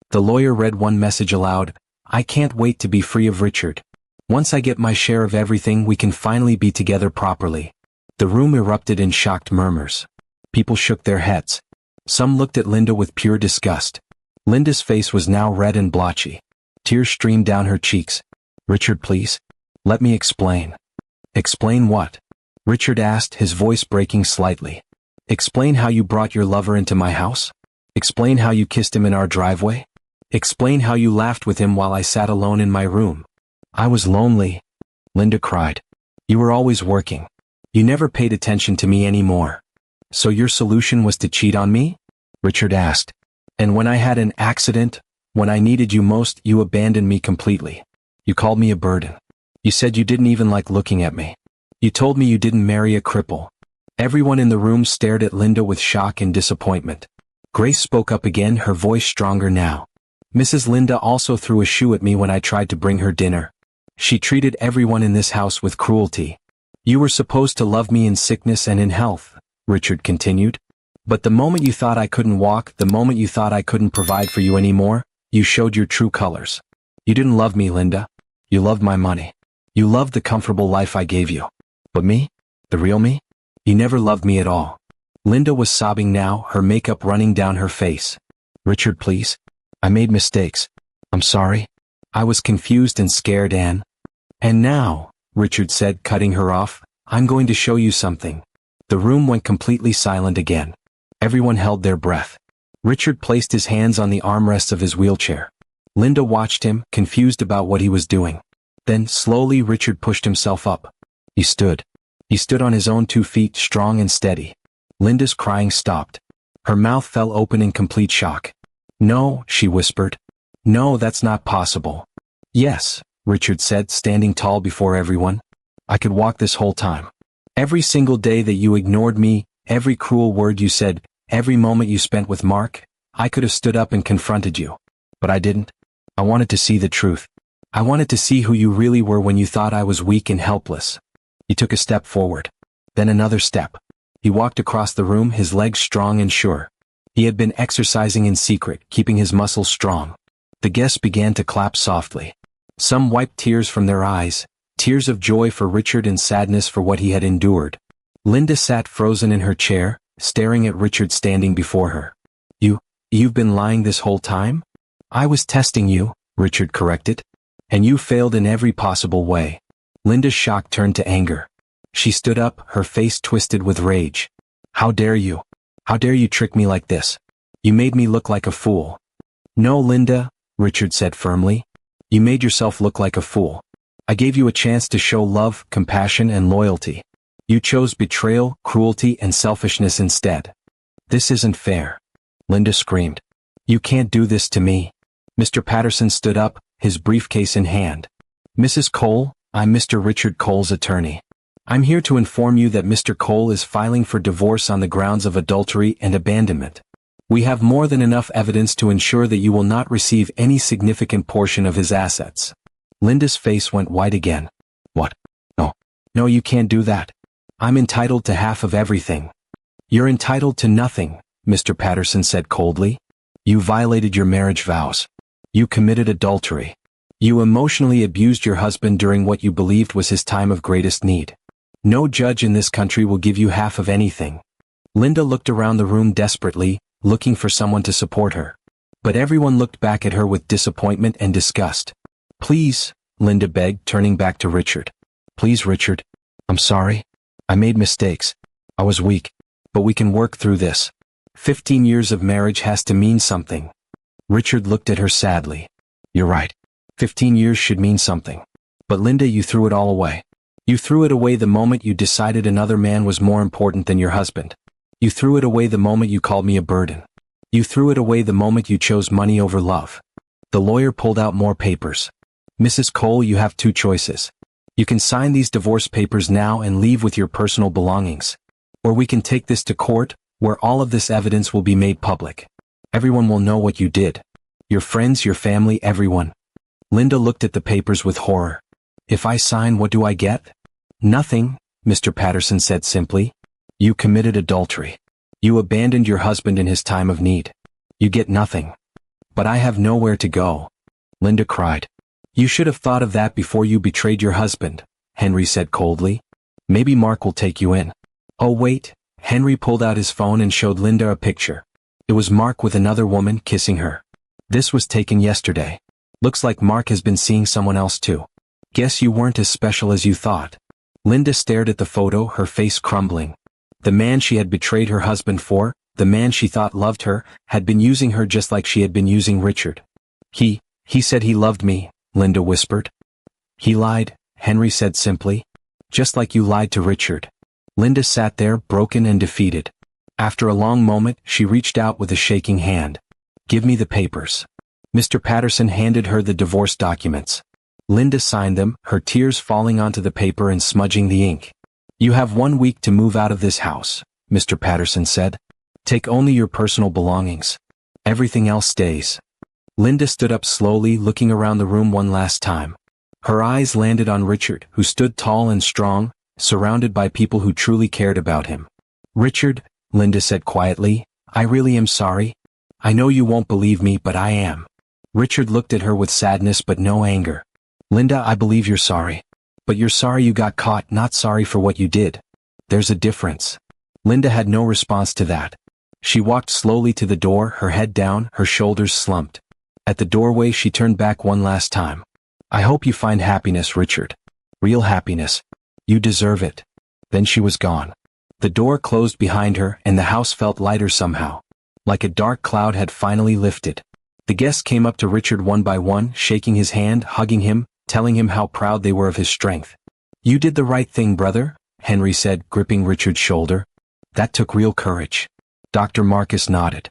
The lawyer read one message aloud. I can't wait to be free of Richard. Once I get my share of everything, we can finally be together properly." The room erupted in shocked murmurs. People shook their heads. Some looked at Linda with pure disgust. Linda's face was now red and blotchy. Tears streamed down her cheeks. "Richard, please. Let me explain." "Explain what?" Richard asked, his voice breaking slightly. "Explain how you brought your lover into my house? Explain how you kissed him in our driveway? Explain how you laughed with him while I sat alone in my room? I was lonely," Linda cried. "You were always working. You never paid attention to me anymore. So your solution was to cheat on me?" Richard asked. "And when I had an accident, when I needed you most, you abandoned me completely. You called me a burden. You said you didn't even like looking at me. You told me you didn't marry a cripple." Everyone in the room stared at Linda with shock and disappointment. Grace spoke up again, her voice stronger now. "Mrs. Linda also threw a shoe at me when I tried to bring her dinner. She treated everyone in this house with cruelty. You were supposed to love me in sickness and in health," Richard continued. "But the moment you thought I couldn't walk, the moment you thought I couldn't provide for you anymore, you showed your true colors. You didn't love me, Linda. You loved my money. You loved the comfortable life I gave you. But me? The real me? You never loved me at all." Linda was sobbing now, her makeup running down her face. "Richard, please. I made mistakes. I'm sorry. I was confused and scared, and now," Richard said, cutting her off, "I'm going to show you something." The room went completely silent again. Everyone held their breath. Richard placed his hands on the armrests of his wheelchair. Linda watched him, confused about what he was doing. Then, slowly, Richard pushed himself up. He stood. He stood on his own 2 feet, strong and steady. Linda's crying stopped. Her mouth fell open in complete shock. "No," she whispered. "No, that's not possible." "Yes," Richard said, standing tall before everyone. "I could walk this whole time. Every single day that you ignored me, every cruel word you said, every moment you spent with Mark, I could have stood up and confronted you. But I didn't. I wanted to see the truth. I wanted to see who you really were when you thought I was weak and helpless." He took a step forward. Then another step. He walked across the room, his legs strong and sure. He had been exercising in secret, keeping his muscles strong. The guests began to clap softly. Some wiped tears from their eyes, tears of joy for Richard and sadness for what he had endured. Linda sat frozen in her chair, staring at Richard standing before her. You've been lying this whole time?" "I was testing you," Richard corrected. "And you failed in every possible way." Linda's shock turned to anger. She stood up, her face twisted with rage. "How dare you? How dare you trick me like this? You made me look like a fool." "No, Linda," Richard said firmly. "You made yourself look like a fool. I gave you a chance to show love, compassion, and loyalty. You chose betrayal, cruelty, and selfishness instead. This isn't fair." Linda screamed. "You can't do this to me." Mr. Patterson stood up, his briefcase in hand. "Mrs. Cole, I'm Mr. Richard Cole's attorney. I'm here to inform you that Mr. Cole is filing for divorce on the grounds of adultery and abandonment. We have more than enough evidence to ensure that you will not receive any significant portion of his assets." Linda's face went white again. "What? No, you can't do that. I'm entitled to half of everything." "You're entitled to nothing," Mr. Patterson said coldly. "You violated your marriage vows. You committed adultery. You emotionally abused your husband during what you believed was his time of greatest need. No judge in this country will give you half of anything." Linda looked around the room desperately, looking for someone to support her. But everyone looked back at her with disappointment and disgust. "Please," Linda begged, turning back to Richard. "Please, Richard. I'm sorry. I made mistakes. I was weak. But we can work through this. 15 years of marriage has to mean something." Richard looked at her sadly. "You're right. 15 years should mean something. But Linda, you threw it all away. You threw it away the moment you decided another man was more important than your husband. You threw it away the moment you called me a burden. You threw it away the moment you chose money over love." The lawyer pulled out more papers. "Mrs. Cole, you have 2 choices. You can sign these divorce papers now and leave with your personal belongings. Or we can take this to court, where all of this evidence will be made public. Everyone will know what you did. Your friends, your family, everyone." Linda looked at the papers with horror. "If I sign, what do I get?" "Nothing," Mr. Patterson said simply. "You committed adultery. You abandoned your husband in his time of need. You get nothing." "But I have nowhere to go," Linda cried. You should have thought of that before you betrayed your husband, Henry said coldly. Maybe Mark will take you in. Oh wait, Henry pulled out his phone and showed Linda a picture. It was Mark with another woman kissing her. This was taken yesterday. Looks like Mark has been seeing someone else too. Guess you weren't as special as you thought. Linda stared at the photo, her face crumbling. The man she had betrayed her husband for, the man she thought loved her, had been using her just like she had been using Richard. He said he loved me, Linda whispered. He lied, Henry said simply. Just like you lied to Richard. Linda sat there, broken and defeated. After a long moment, she reached out with a shaking hand. Give me the papers. Mr. Patterson handed her the divorce documents. Linda signed them, her tears falling onto the paper and smudging the ink. You have 1 week to move out of this house, Mr. Patterson said. Take only your personal belongings. Everything else stays. Linda stood up slowly, looking around the room one last time. Her eyes landed on Richard, who stood tall and strong, surrounded by people who truly cared about him. Richard, Linda said quietly, I really am sorry. I know you won't believe me, but I am. Richard looked at her with sadness but no anger. Linda, I believe you're sorry. But you're sorry you got caught, not sorry for what you did. There's a difference. Linda had no response to that. She walked slowly to the door, her head down, her shoulders slumped. At the doorway she turned back one last time. I hope you find happiness, Richard. Real happiness. You deserve it. Then she was gone. The door closed behind her and the house felt lighter somehow. Like a dark cloud had finally lifted. The guests came up to Richard one by one, shaking his hand, hugging him, telling him how proud they were of his strength. You did the right thing, brother, Henry said, gripping Richard's shoulder. That took real courage. Dr. Marcus nodded.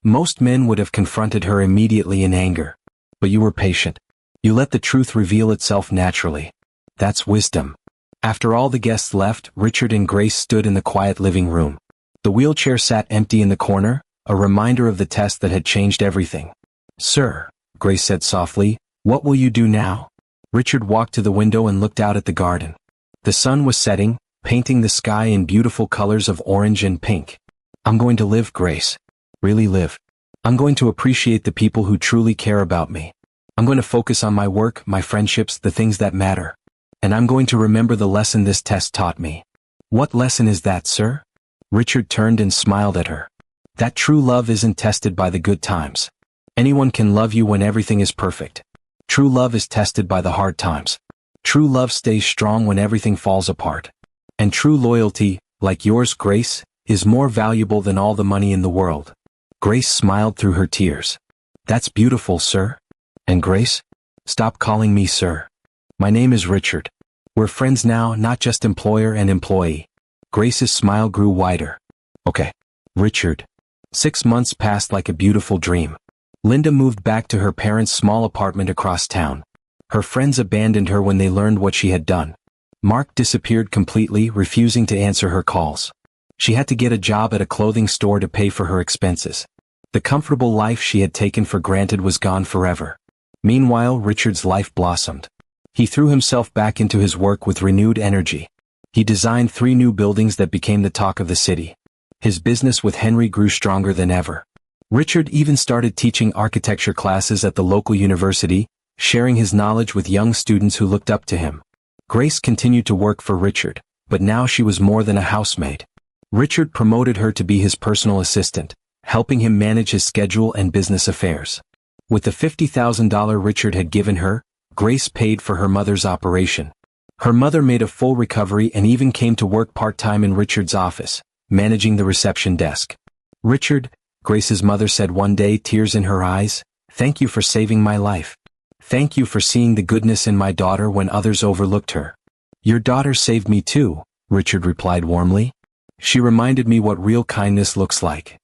Most men would have confronted her immediately in anger. But you were patient. You let the truth reveal itself naturally. That's wisdom. After all the guests left, Richard and Grace stood in the quiet living room. The wheelchair sat empty in the corner, a reminder of the test that had changed everything. Sir, Grace said softly, what will you do now? Richard walked to the window and looked out at the garden. The sun was setting, painting the sky in beautiful colors of orange and pink. I'm going to live, Grace. Really live. I'm going to appreciate the people who truly care about me. I'm going to focus on my work, my friendships, the things that matter. And I'm going to remember the lesson this test taught me. What lesson is that, sir? Richard turned and smiled at her. That true love isn't tested by the good times. Anyone can love you when everything is perfect. True love is tested by the hard times. True love stays strong when everything falls apart. And true loyalty, like yours, Grace, is more valuable than all the money in the world. Grace smiled through her tears. That's beautiful, sir. And Grace? Stop calling me sir. My name is Richard. We're friends now, not just employer and employee. Grace's smile grew wider. Okay. Richard. 6 months passed like a beautiful dream. Linda moved back to her parents' small apartment across town. Her friends abandoned her when they learned what she had done. Mark disappeared completely, refusing to answer her calls. She had to get a job at a clothing store to pay for her expenses. The comfortable life she had taken for granted was gone forever. Meanwhile, Richard's life blossomed. He threw himself back into his work with renewed energy. He designed 3 new buildings that became the talk of the city. His business with Henry grew stronger than ever. Richard even started teaching architecture classes at the local university, sharing his knowledge with young students who looked up to him. Grace continued to work for Richard, but now she was more than a housemaid. Richard promoted her to be his personal assistant, helping him manage his schedule and business affairs. With the $50,000 Richard had given her, Grace paid for her mother's operation. Her mother made a full recovery and even came to work part-time in Richard's office, managing the reception desk. Richard, Grace's mother said one day, tears in her eyes, thank you for saving my life. Thank you for seeing the goodness in my daughter when others overlooked her. Your daughter saved me too, Richard replied warmly. She reminded me what real kindness looks like.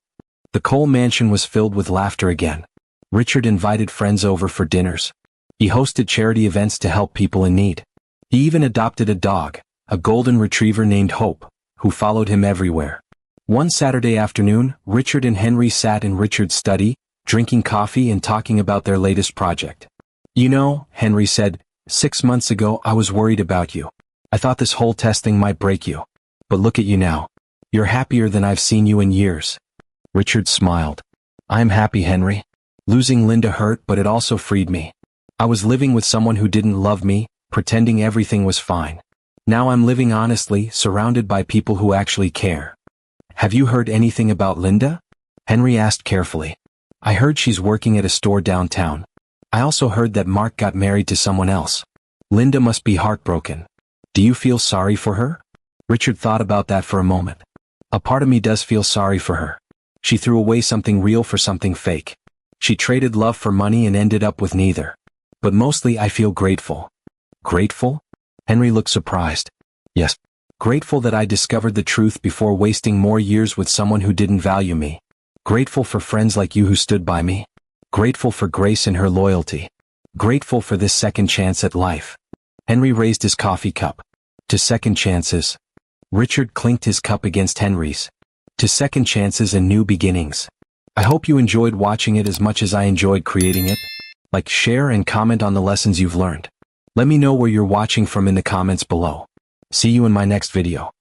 The Cole mansion was filled with laughter again. Richard invited friends over for dinners. He hosted charity events to help people in need. He even adopted a dog, a golden retriever named Hope, who followed him everywhere. One Saturday afternoon, Richard and Henry sat in Richard's study, drinking coffee and talking about their latest project. You know, Henry said, 6 months ago I was worried about you. I thought this whole test thing might break you. But look at you now. You're happier than I've seen you in years. Richard smiled. I'm happy, Henry. Losing Linda hurt, but it also freed me. I was living with someone who didn't love me, pretending everything was fine. Now I'm living honestly, surrounded by people who actually care. Have you heard anything about Linda? Henry asked carefully. I heard she's working at a store downtown. I also heard that Mark got married to someone else. Linda must be heartbroken. Do you feel sorry for her? Richard thought about that for a moment. A part of me does feel sorry for her. She threw away something real for something fake. She traded love for money and ended up with neither. But mostly I feel grateful. Grateful? Henry looked surprised. Yes. Grateful that I discovered the truth before wasting more years with someone who didn't value me. Grateful for friends like you who stood by me. Grateful for Grace and her loyalty. Grateful for this second chance at life. Henry raised his coffee cup. To second chances. Richard clinked his cup against Henry's. To second chances and new beginnings. I hope you enjoyed watching it as much as I enjoyed creating it. Like, share, and comment on the lessons you've learned. Let me know where you're watching from in the comments below. See you in my next video.